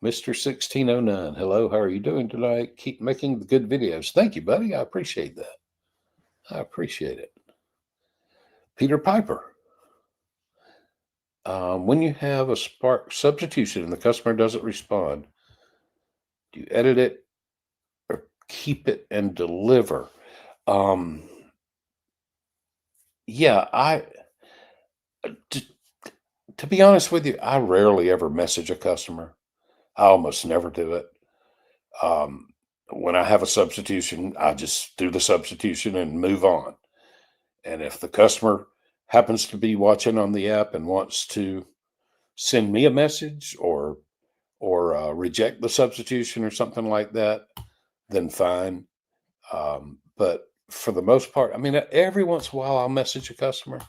[SPEAKER 1] Mr. 1609, hello, how are you doing tonight? Keep making the good videos. Thank you, buddy. I appreciate that. I appreciate it. Peter Piper. When you have a Spark substitution and the customer doesn't respond, do you edit it or keep it and deliver? Yeah, to be honest with you, I rarely ever message a customer. I almost never do it. When I have a substitution, I just do the substitution and move on. And if the customer happens to be watching on the app and wants to send me a message or reject the substitution or something like that, then fine. But for the most part, I mean, every once in a while I'll message a customer,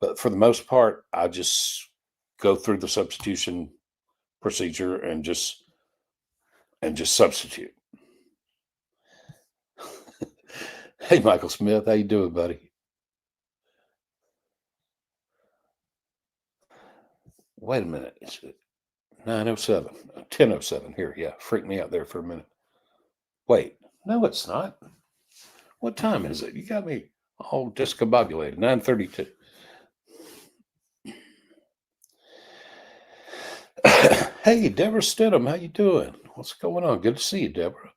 [SPEAKER 1] but for the most part, I just go through the substitution procedure and just substitute. Hey, Michael Smith, how you doing, buddy? Wait a minute. It's 9:07, 10:07 here. Yeah, freaked me out there for a minute. Wait, no, it's not. What time is it? You got me all discombobulated. 9:32. Hey, Deborah Stidham, how you doing? What's going on? Good to see you, Deborah.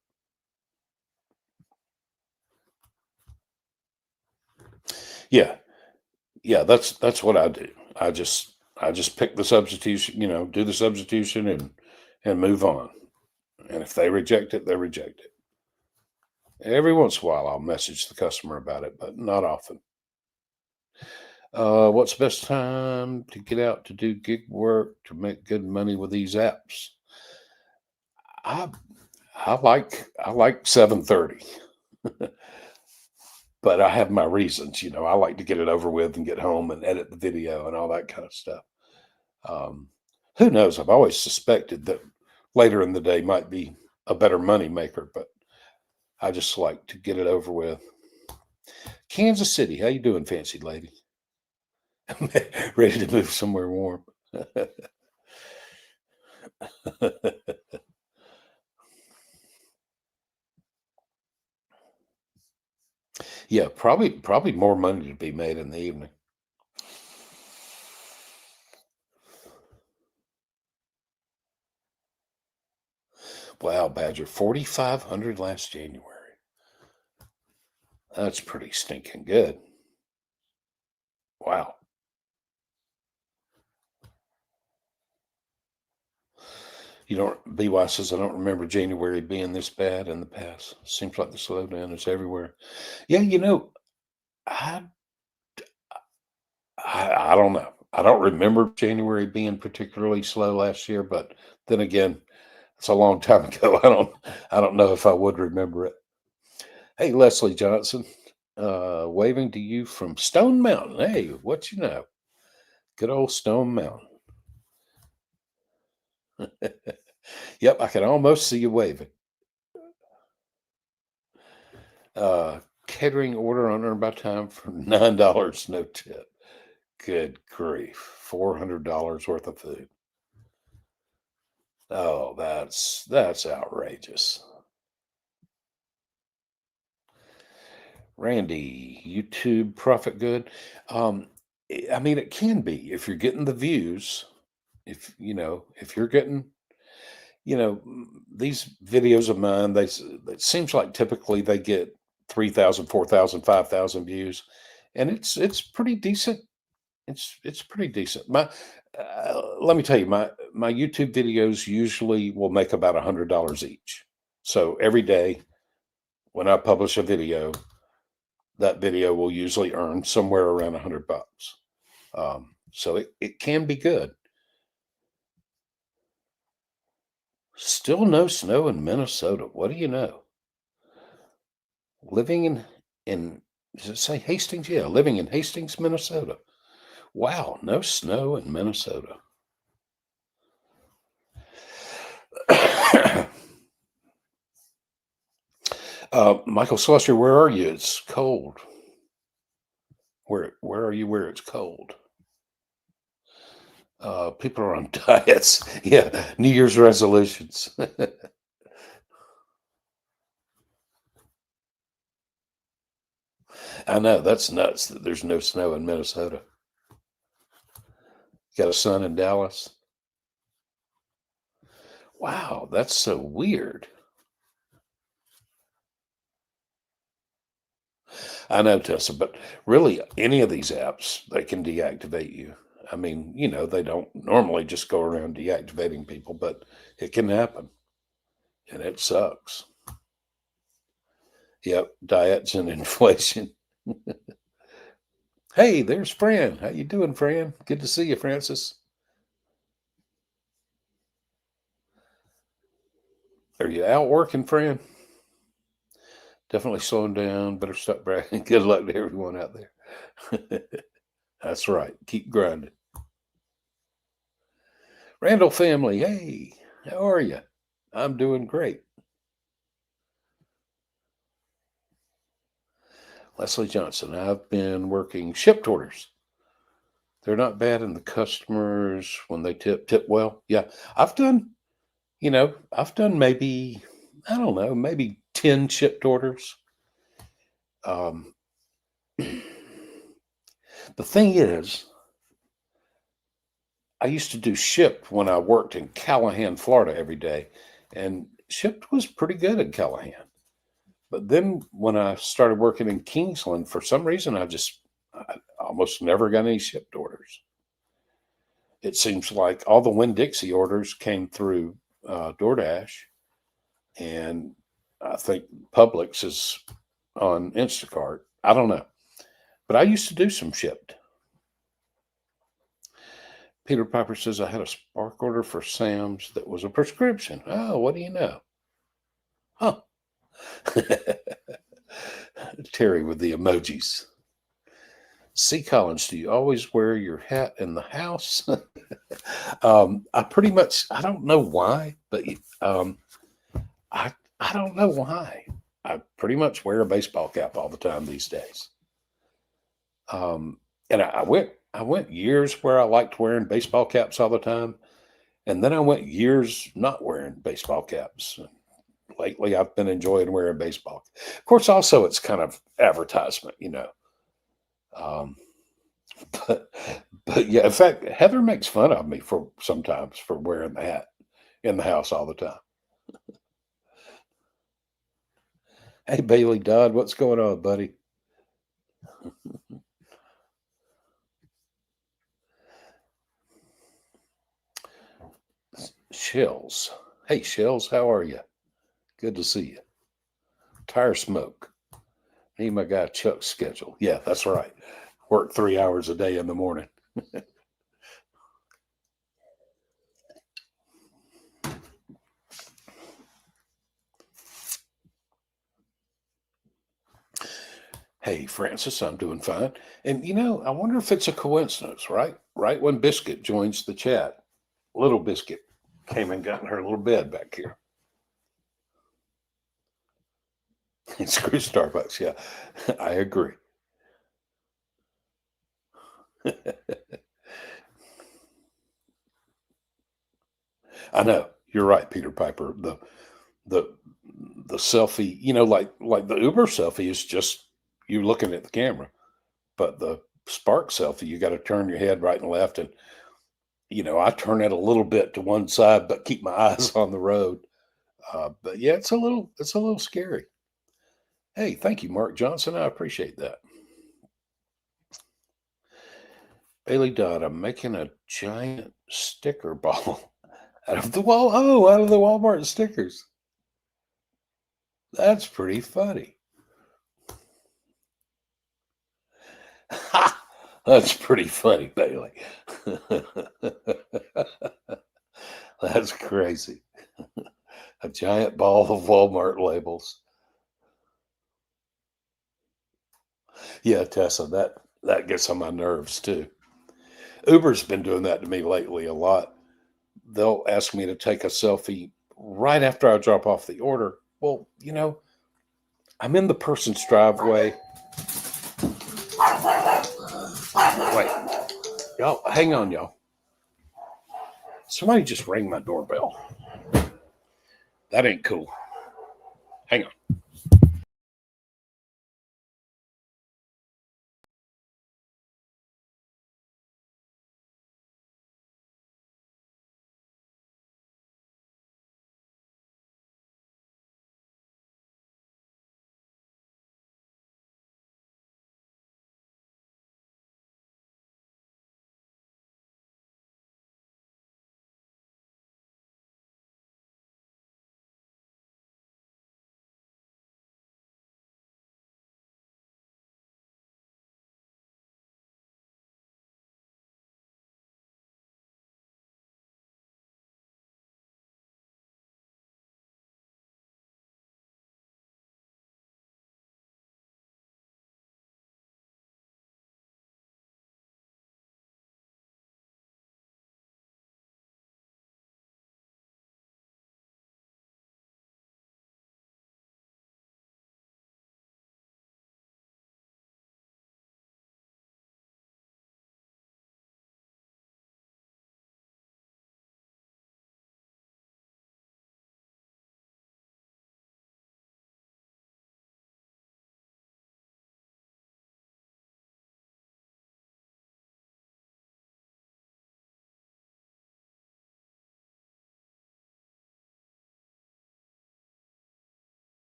[SPEAKER 1] Yeah, yeah, that's what I do. I just pick the substitution, do the substitution and move on. And if they reject it, they reject it. Every once in a while, I'll message the customer about it, but not often. What's the best time to get out to do gig work to make good money with these apps? I I like 7:30, but I have my reasons. I like to get it over with and get home and edit the video and all that kind of stuff. Um, who knows? I've always suspected that later in the day might be a better money maker, but I just like to get it over with. Kansas City, how you doing, fancy lady? Ready to move somewhere warm. Yeah, probably more money to be made in the evening. Wow, Badger, 4,500 last January. That's pretty stinking good. Wow. BY says, I don't remember January being this bad in the past. Seems like the slowdown is everywhere. Yeah, I, I don't know. I don't remember January being particularly slow last year, but then again, it's a long time ago. I don't know if I would remember it. Hey, Leslie Johnson, waving to you from Stone Mountain. Hey, what you know? Good old Stone Mountain. Yep, I can almost see you waving. Uh, Catering order on earned by time for $9, no tip. Good grief. $400 worth of food. Oh, that's outrageous. Randy, YouTube profit good. I mean, it can be if you're getting the views. If you're getting, these videos of mine, it seems like typically they get 3,000, 4,000, 5,000 views, and it's pretty decent. It's pretty decent. Let me tell you, my YouTube videos usually will make about $100 each. So every day when I publish a video, that video will usually earn somewhere around $100. So it can be good. Still no snow in Minnesota. What do you know? Living in does it say Hastings? Yeah, living in Hastings, Minnesota. Wow, no snow in Minnesota. Michael Slusher, where are you? It's cold. Where are you where it's cold? People are on diets. Yeah, New Year's resolutions. I know that's nuts that there's no snow in Minnesota. Got a son in Dallas. Wow, that's so weird. I know, Tessa, but really, any of these apps, they can deactivate you. I mean, they don't normally just go around deactivating people, but it can happen, and it sucks. Yep, diets and inflation. Hey, there's Fran. How you doing, Fran? Good to see you, Francis. Are you out working, Fran? Definitely slowing down. Better stop bragging. Good luck to everyone out there. That's right. Keep grinding. Randall family, hey, how are you? I'm doing great. Leslie Johnson, I've been working shipped orders. They're not bad, and the customers, when they tip well. Yeah, I've done, I've done maybe, I don't know, maybe 10 shipped orders. Um, the thing is, I used to do shipped when I worked in Callahan, Florida every day, and shipped was pretty good in Callahan. But then when I started working in Kingsland, for some reason, I almost never got any shipped orders. It seems like all the Winn-Dixie orders came through DoorDash, and I think Publix is on Instacart. I don't know, but I used to do some shipped. Peter Piper says I had a Spark order for Sam's that was a prescription. Oh, what do you know? Huh. Terry with the emojis. C. Collins, do you always wear your hat in the house? I pretty much, I don't know why, but um, I don't know why. I pretty much wear a baseball cap all the time these days. And I went years where I liked wearing baseball caps all the time, and then I went years not wearing baseball caps. Lately, I've been enjoying wearing baseball. Of course, also it's kind of advertisement. Um, but but yeah, in fact, Heather makes fun of me for sometimes for wearing the hat in the house all the time. Hey, Bailey Dodd, what's going on, buddy? Shells. Hey, Shells, how are you? Good to see you. Tire smoke. Me and my guy Chuck's schedule. Yeah, that's right. Work 3 hours a day in the morning. Hey, Francis, I'm doing fine. And I wonder if it's a coincidence, right? Right when Biscuit joins the chat, Little Biscuit came and got in her little bed back here. Screw Starbucks. Yeah, I agree. I know you're right, Peter Piper. The the selfie, like the Uber selfie is just you looking at the camera, but the Spark selfie, you got to turn your head right and left, and I turn it a little bit to one side, but keep my eyes on the road. But yeah, it's a little scary. Hey, thank you, Mark Johnson. I appreciate that. Bailey Dodd, I'm making a giant sticker ball out of the wall. Oh, out of the Walmart stickers. That's pretty funny. That's pretty funny, Bailey. That's crazy. A giant ball of Walmart labels. Yeah, Tessa, that gets on my nerves too. Uber's been doing that to me lately a lot. They'll ask me to take a selfie right after I drop off the order. Well, I'm in the person's driveway. Wait, y'all, hang on, y'all. Somebody just rang my doorbell. That ain't cool. Hang on.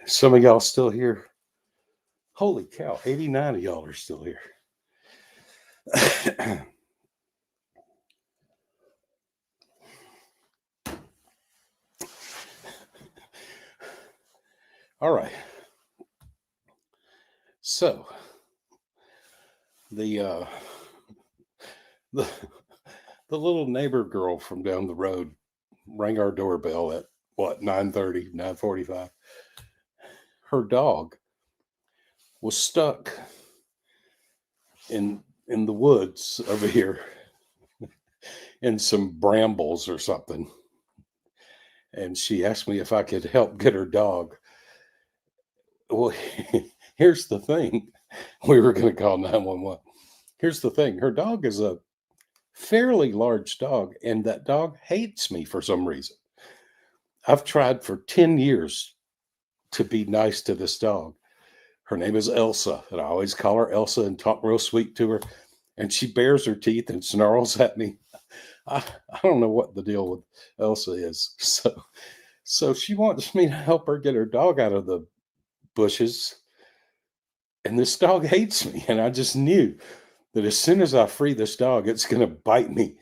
[SPEAKER 1] Some of y'all still here. Holy cow, 89 of y'all are still here. All right. So the little neighbor girl from down the road rang our doorbell at what, 9:30, 9:45. Her dog was stuck in the woods over here in some brambles or something. And she asked me if I could help get her dog. Well, here's the thing. We were going to call 911. Here's the thing. Her dog is a fairly large dog, and that dog hates me for some reason. I've tried for 10 years to be nice to this dog. Her name is Elsa, and I always call her Elsa and talk real sweet to her. And she bares her teeth and snarls at me. I don't know what the deal with Elsa is. So she wants me to help her get her dog out of the bushes. And this dog hates me. And I just knew that as soon as I free this dog, it's going to bite me.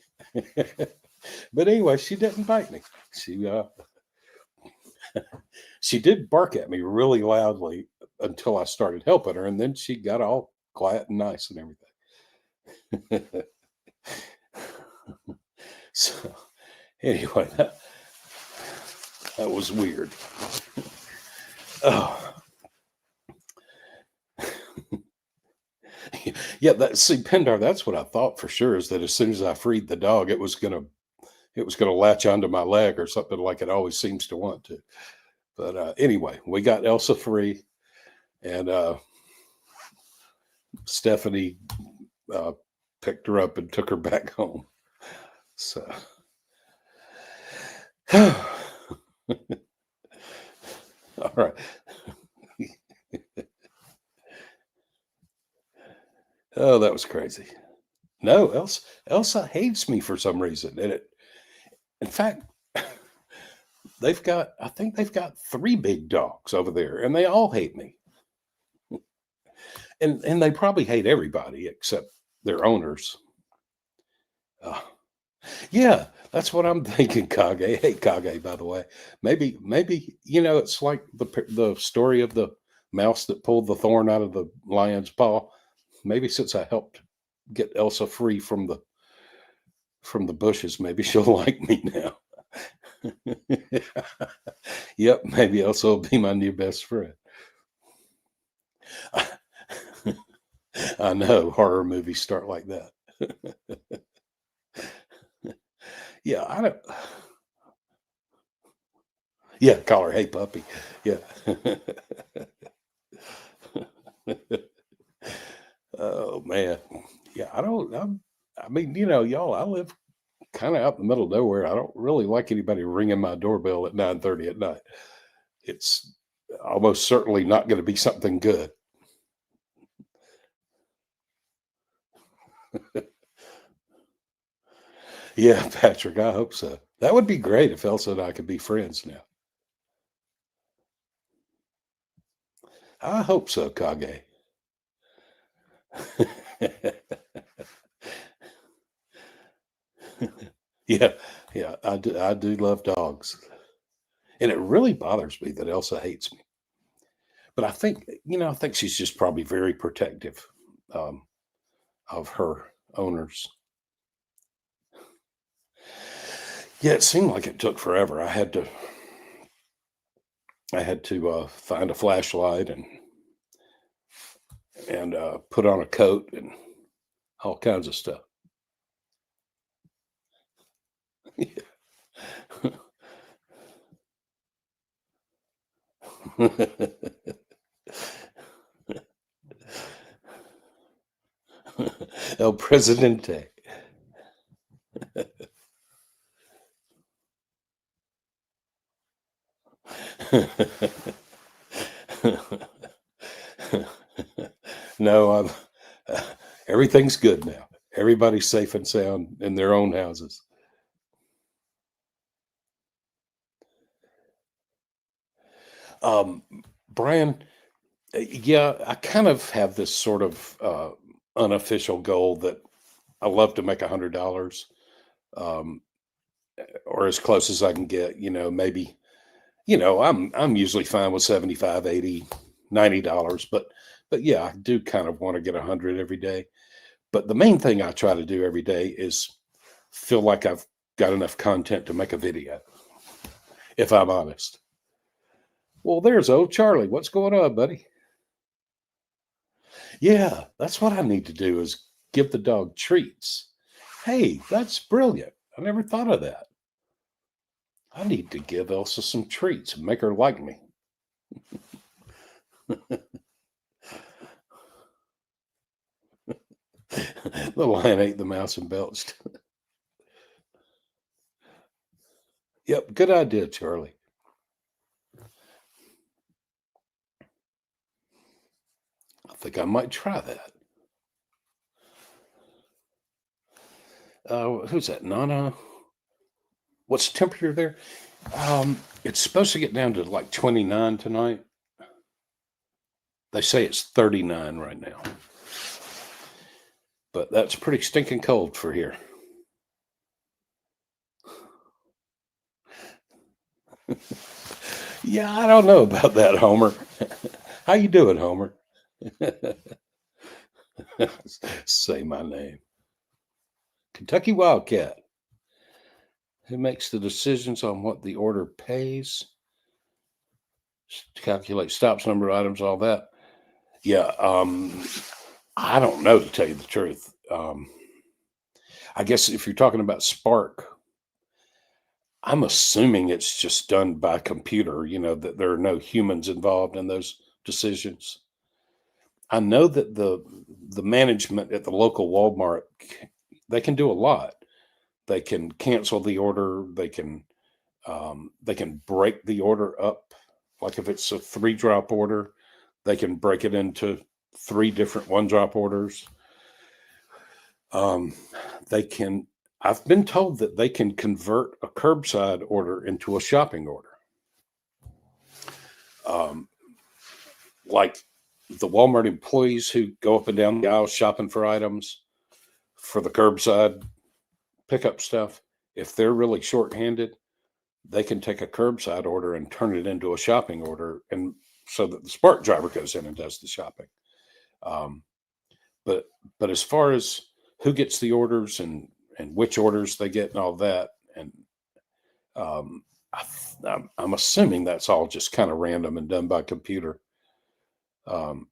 [SPEAKER 1] But anyway, she didn't bite me. She did bark at me really loudly until I started helping her. And then she got all quiet and nice and everything. So anyway, that was weird. Oh. Yeah, Pindar, that's what I thought for sure, is that as soon as I freed the dog, it was gonna latch onto my leg or something, like it always seems to want to. But anyway, we got Elsa free, and Stephanie picked her up and took her back home. So all right. Oh, that was crazy. No, Elsa hates me for some reason. And in fact, I think they've got 3 big dogs over there, and they all hate me. And they probably hate everybody except their owners. Yeah, that's what I'm thinking, Kage. Hey, Kage, by the way. Maybe, it's like the story of the mouse that pulled the thorn out of the lion's paw. Maybe since I helped get Elsa free from the bushes, maybe she'll like me now. Yep, maybe Elsa will be my new best friend. I know horror movies start like that. Yeah, I don't. Yeah, call her, hey puppy. Yeah. Oh man. Yeah, I mean, y'all, I live kind of out in the middle of nowhere. I don't really like anybody ringing my doorbell at 9:30 at night. It's almost certainly not going to be something good. Yeah, Patrick, I hope so. That would be great if Elsa and I could be friends now. I hope so, Kage. Yeah, yeah, I do love dogs. And it really bothers me that Elsa hates me. But I think she's just probably very protective um, of her owners. Yeah, it seemed like it took forever. I had to find a flashlight and put on a coat and all kinds of stuff. El Presidente. No, everything's good now. Everybody's safe and sound in their own houses. Um, Brian, yeah, I kind of have this sort of unofficial goal that I love to make $100, um, or as close as I can get. Maybe I'm usually fine with 75, 80, $90, but yeah, I do kind of want to get 100 every day. But the main thing I try to do every day is feel like I've got enough content to make a video, if I'm honest. Well, there's old Charlie. What's going on, buddy? Yeah, that's what I need to do is give the dog treats. Hey, that's brilliant. I never thought of that. I need to give Elsa some treats and make her like me. The lion ate the mouse and belched. Yep, good idea, Charlie. I think I might try that. Who's that? Nana? What's the temperature there? It's supposed to get down to like 29 tonight. They say it's 39 right now. But that's pretty stinking cold for here. Yeah, I don't know about that, Homer. How you doing, Homer? Say my name. Kentucky Wildcat. Who makes the decisions on what the order pays? Calculate stops, number of items, all that. Yeah, I don't know, to tell you the truth. I guess if you're talking about Spark, I'm assuming it's just done by computer, that there are no humans involved in those decisions. I know that the management at the local Walmart, they can do a lot. They can cancel the order. They can break the order up. Like if it's a 3-drop order, they can break it into 3 different 1-drop orders. Um, they can. I've been told that they can convert a curbside order into a shopping order. Um, like the Walmart employees who go up and down the aisle shopping for items for the curbside pickup stuff, if they're really shorthanded, they can take a curbside order and turn it into a shopping order, and so that the Spark driver goes in and does the shopping. Um, but but as far as who gets the orders and which orders they get and all that, and um, I'm assuming that's all just kind of random and done by computer. Um,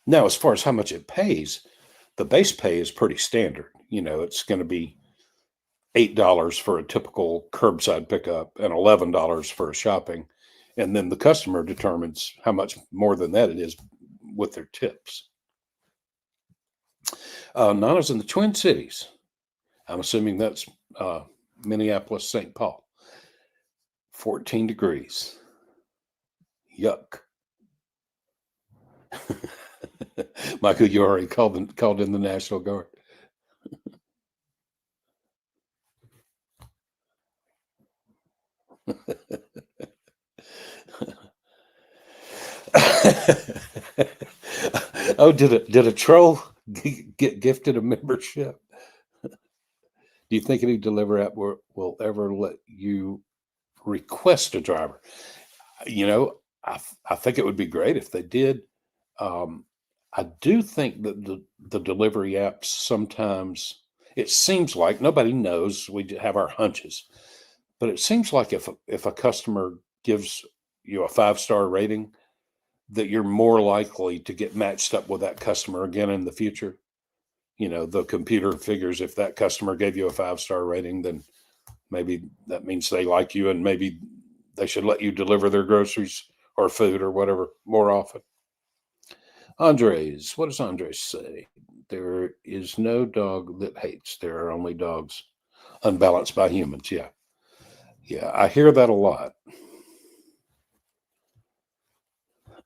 [SPEAKER 1] Now, as far as how much it pays, the base pay is pretty standard. It's going to be $8 for a typical curbside pickup and $11 for a shopping. And then the customer determines how much more than that it is with their tips. Nana's in the Twin Cities. I'm assuming that's Minneapolis, St. Paul. 14 degrees. Yuck. Michael, you already called in the National Guard. Oh, did a troll get gifted a membership? Do you think any delivery app will ever let you request a driver? I think it would be great if they did. Um, I do think that the delivery apps sometimes, it seems like, nobody knows. We have our hunches, but it seems like if a customer gives you a 5-star rating, that you're more likely to get matched up with that customer again in the future. The computer figures if that customer gave you a 5-star rating, then maybe that means they like you, and maybe they should let you deliver their groceries or food or whatever more often. Andres, what does Andres say? There is no dog that hates. There are only dogs unbalanced by humans. Yeah. Yeah. I hear that a lot.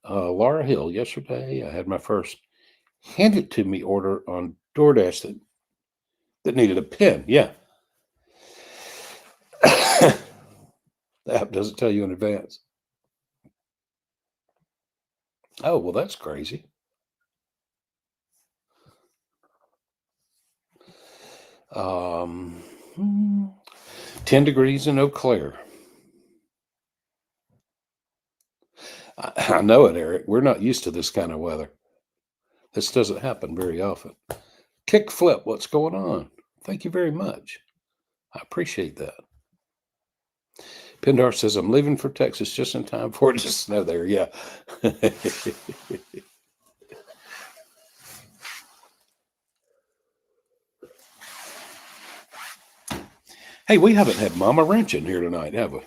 [SPEAKER 1] Laura Hill, yesterday I had my first hand it to me order on DoorDash that needed a pin. Yeah. The app doesn't tell you in advance. Oh, well, that's crazy. Um, hmm, 10 degrees in Eau Claire. I know it, Eric. We're not used to this kind of weather. This doesn't happen very often. Kick flip, what's going on? Thank you very much. I appreciate that. Pindar says, I'm leaving for Texas just in time for it to snow there. Yeah. Hey, we haven't had Mama Ranch in here tonight, have we?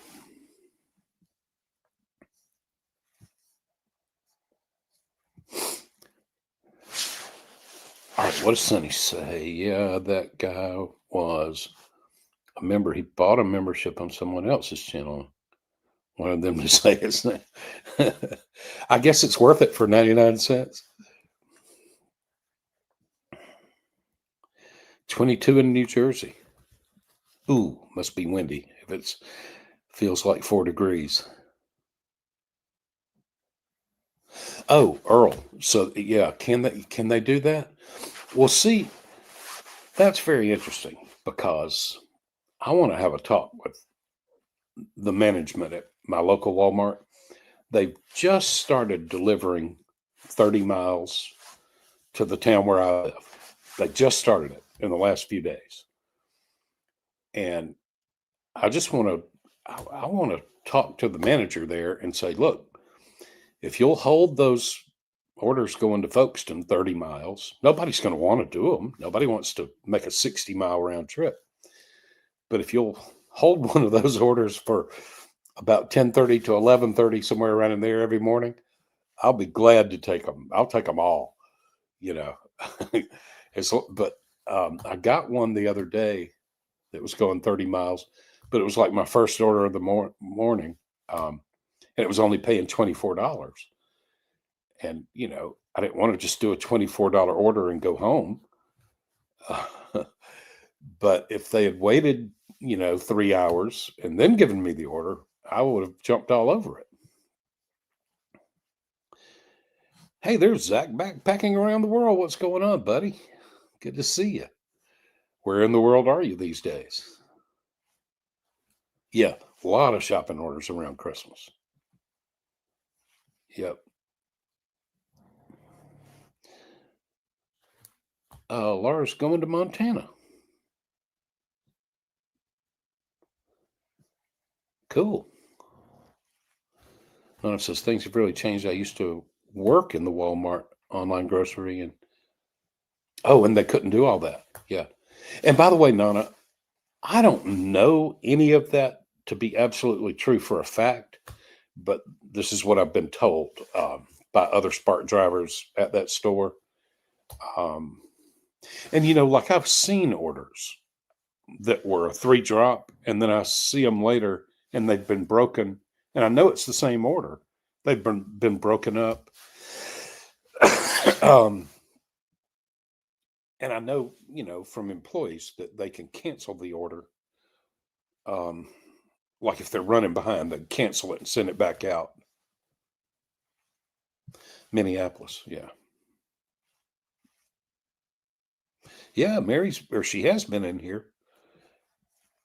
[SPEAKER 1] All right, what does Sonny say? Yeah, that guy was a member. He bought a membership on someone else's channel. Wanted them to say his name. I guess it's worth it for 99 cents. 22 in New Jersey. Ooh, must be windy if it feels like 4 degrees. Oh, Earl. So yeah, can they do that? Well, see, that's very interesting because I want to have a talk with the management at my local Walmart. They've just started delivering 30 miles to the town where I live. They just started it in the last few days. And I just want to I want to talk to the manager there and say, look, if you'll hold those orders going to Folkestone 30 miles, nobody's going to want to do them. Nobody wants to make a 60-mile round trip. But if you'll hold one of those orders for about 10:30 to 11:30, somewhere around in there every morning, I'll be glad to take them. I'll take them all, you know. But I got one the other day that was going 30 miles, but it was like my first order of the morning. And it was only paying $24. And, I didn't want to just do a $24 order and go home. But if they had waited, 3 hours and then given me the order, I would have jumped all over it. Hey, there's Zach backpacking around the world. What's going on, buddy? Good to see you. Where in the world are you these days? Yeah, a lot of shopping orders around Christmas. Yep. Laura's going to Montana. Cool. Nana says things have really changed. I used to work in the Walmart online grocery, and they couldn't do all that. Yeah. And by the way, Nana, I don't know any of that to be absolutely true for a fact, but this is what I've been told by other Spark drivers at that store. Um, and like I've seen orders that were a 3-drop, and then I see them later and they've been broken, and I know it's the same order. They've been broken up. um, and I know, from employees that they can cancel the order. Um, like if they're running behind, they cancel it and send it back out. Minneapolis, yeah. Yeah, she has been in here.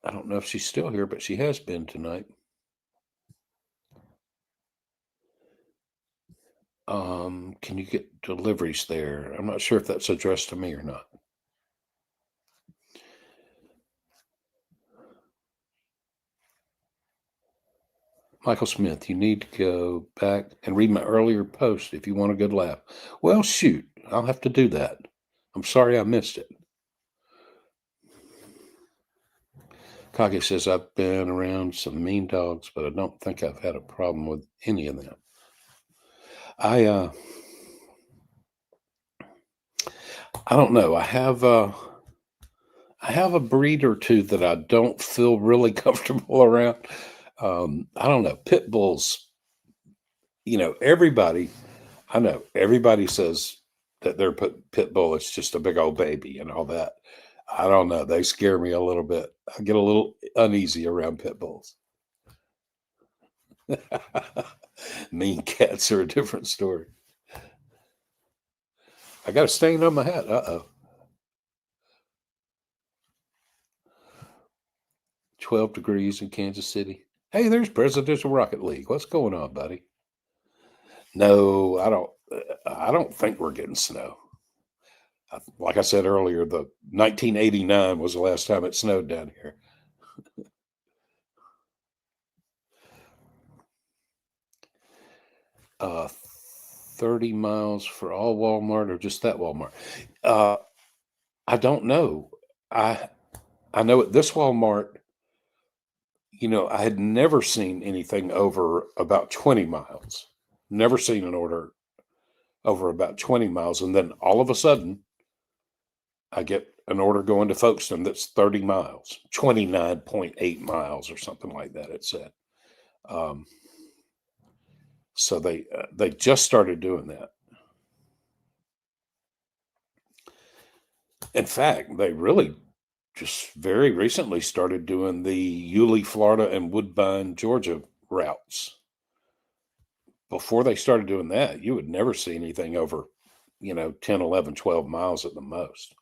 [SPEAKER 1] I don't know if she's still here, but she has been tonight. Can you get deliveries there? I'm not sure if that's addressed to me or not. Michael Smith, you need to go back and read my earlier post if you want a good laugh. Well, shoot, I'll have to do that. I'm sorry I missed it. Kage says, I've been around some mean dogs, but I don't think I've had a problem with any of them. I don't know. I have a breed or two that I don't feel really comfortable around. I don't know. Pit bulls, everybody, I know everybody says that their pit bull is just a big old baby and all that. I don't know. They scare me a little bit. I get a little uneasy around pit bulls. Mean cats are a different story. I got a stain on my hat. Uh-oh. 12 degrees in Kansas City. Hey, there's Presidential Rocket League. What's going on, buddy? No, I don't think we're getting snow. Like I said earlier, the 1989 was the last time it snowed down here. uh, 30 miles for all Walmart or just that Walmart? I don't know. I know at this Walmart, I had never seen anything over about 20 miles. Never seen an order over about 20 miles. And then all of a sudden, I get an order going to Folkestone that's 30 miles, 29.8 miles or something like that, it said. So they just started doing that. In fact, they really just very recently started doing the Yulee, Florida and Woodbine, Georgia routes. Before they started doing that, you would never see anything over, 10, 11, 12 miles at the most.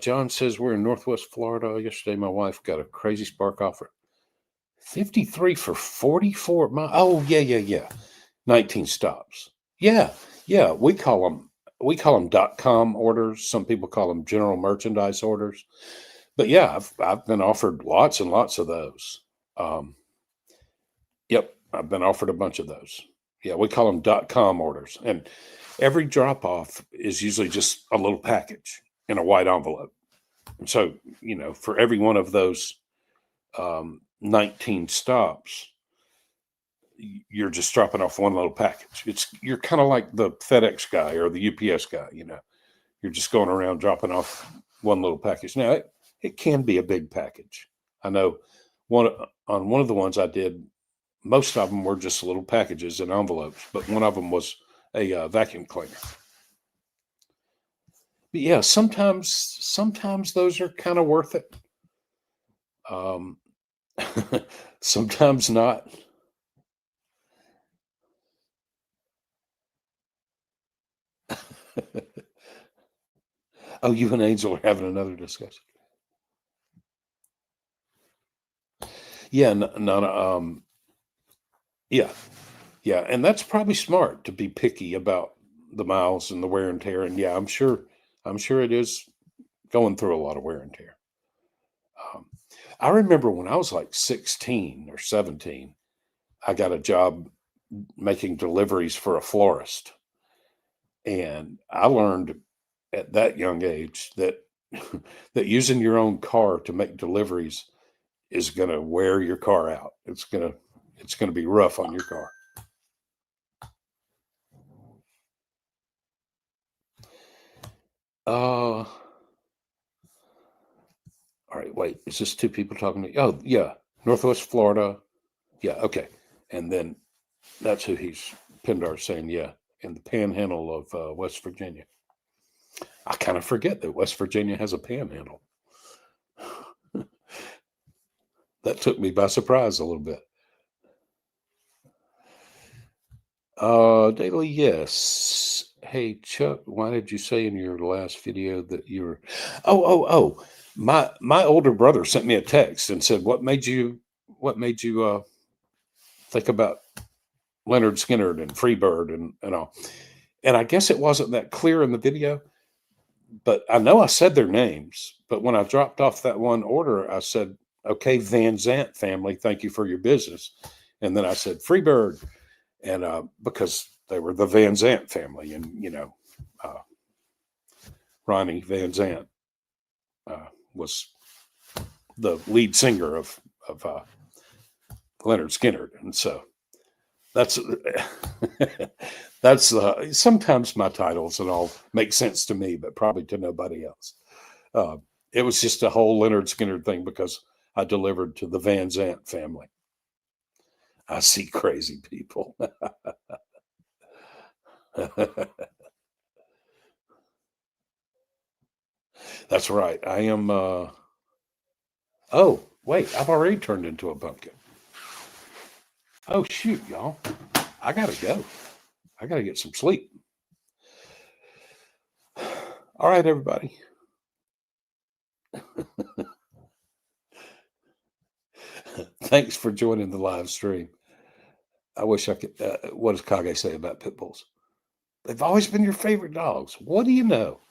[SPEAKER 1] John says we're in Northwest Florida. Yesterday, my wife got a crazy spark offer. 53 for 44 miles. Oh, yeah. 19 stops. Yeah. We call them .com orders. Some people call them general merchandise orders. But yeah, I've been offered lots and lots of those. Yep, I've been offered a bunch of those. Yeah, we call them .com orders. And every drop off is usually just a little package in a white envelope. And so, for every one of those 19 stops, you're just dropping off one little package. You're kind of like the FedEx guy or the UPS guy, You're just going around dropping off one little package. Now, it can be a big package. I know one of the ones I did, most of them were just little packages in envelopes, but one of them was a vacuum cleaner. But yeah, sometimes those are kind of worth it. Sometimes not. Oh, you and Angel are having another discussion. Yeah, yeah, and that's probably smart to be picky about the miles and the wear and tear. And yeah, I'm sure it is going through a lot of wear and tear. I remember when I was like 16 or 17, I got a job making deliveries for a florist. And I learned at that young age that that using your own car to make deliveries is going to wear your car out. It's going to be rough on your car. All right, wait, is this two people talking to me? Oh, yeah, Northwest Florida. Yeah, okay. And then that's who Pindar saying, yeah, in the panhandle of West Virginia. I kind of forget that West Virginia has a panhandle. That took me by surprise a little bit. Daily, yes. Hey, Chuck, why did you say in your last video that you were... Oh. My older brother sent me a text and said, what made you think about Leonard Skinner and Freebird and all? And I guess it wasn't that clear in the video, but I know I said their names. But when I dropped off that one order, I said, okay, Van Zant family, thank you for your business. And then I said, Freebird. And because they were the Van Zant family, and Ronnie Van Zant was the lead singer of Leonard Skinner, and so that's sometimes my titles and all make sense to me, but probably to nobody else. It was just a whole Leonard Skinner thing because I delivered to the Van Zant family. I see crazy people. That's right. I am. Oh, wait, I've already turned into a pumpkin. Oh, shoot, y'all. I got to go. I got to get some sleep. All right, everybody. Thanks for joining the live stream. I wish I could. What does Kage say about pit bulls? They've always been your favorite dogs. What do you know?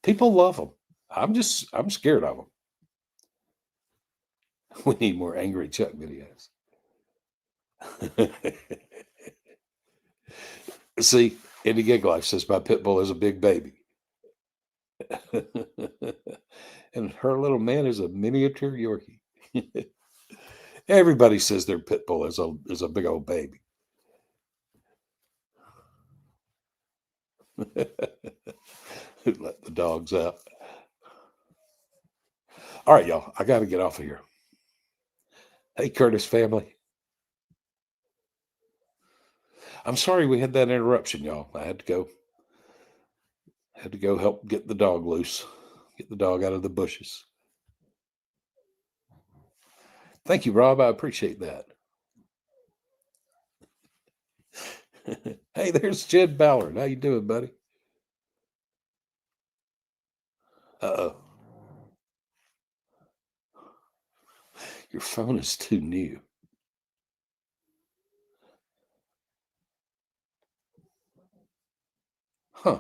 [SPEAKER 1] People love them. I'm scared of them. We need more angry Chuck videos. See, Andy Gig Life says my pit bull is a big baby. And her little man is a miniature Yorkie. Everybody says their pit bull is a big old baby. Let the dogs out. All right, y'all. I got to get off of here. Hey, Curtis family. I'm sorry we had that interruption, y'all. I had to go help get the dog loose, get the dog out of the bushes. Thank you, Rob. I appreciate that. Hey, there's Jed Ballard. How you doing, buddy? Uh-oh. Your phone is too new. Huh.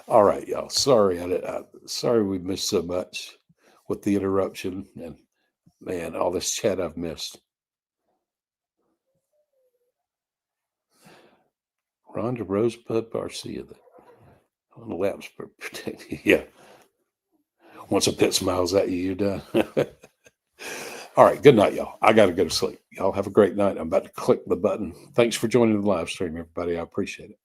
[SPEAKER 1] All right, y'all. Sorry, sorry we missed so much with the interruption, and man, all this chat I've missed. Rhonda Rosebud Garcia, on the laps protect you. Yeah. Once a pit smiles at you, you're done. All right. Good night, y'all. I got to go to sleep. Y'all have a great night. I'm about to click the button. Thanks for joining the live stream, everybody. I appreciate it.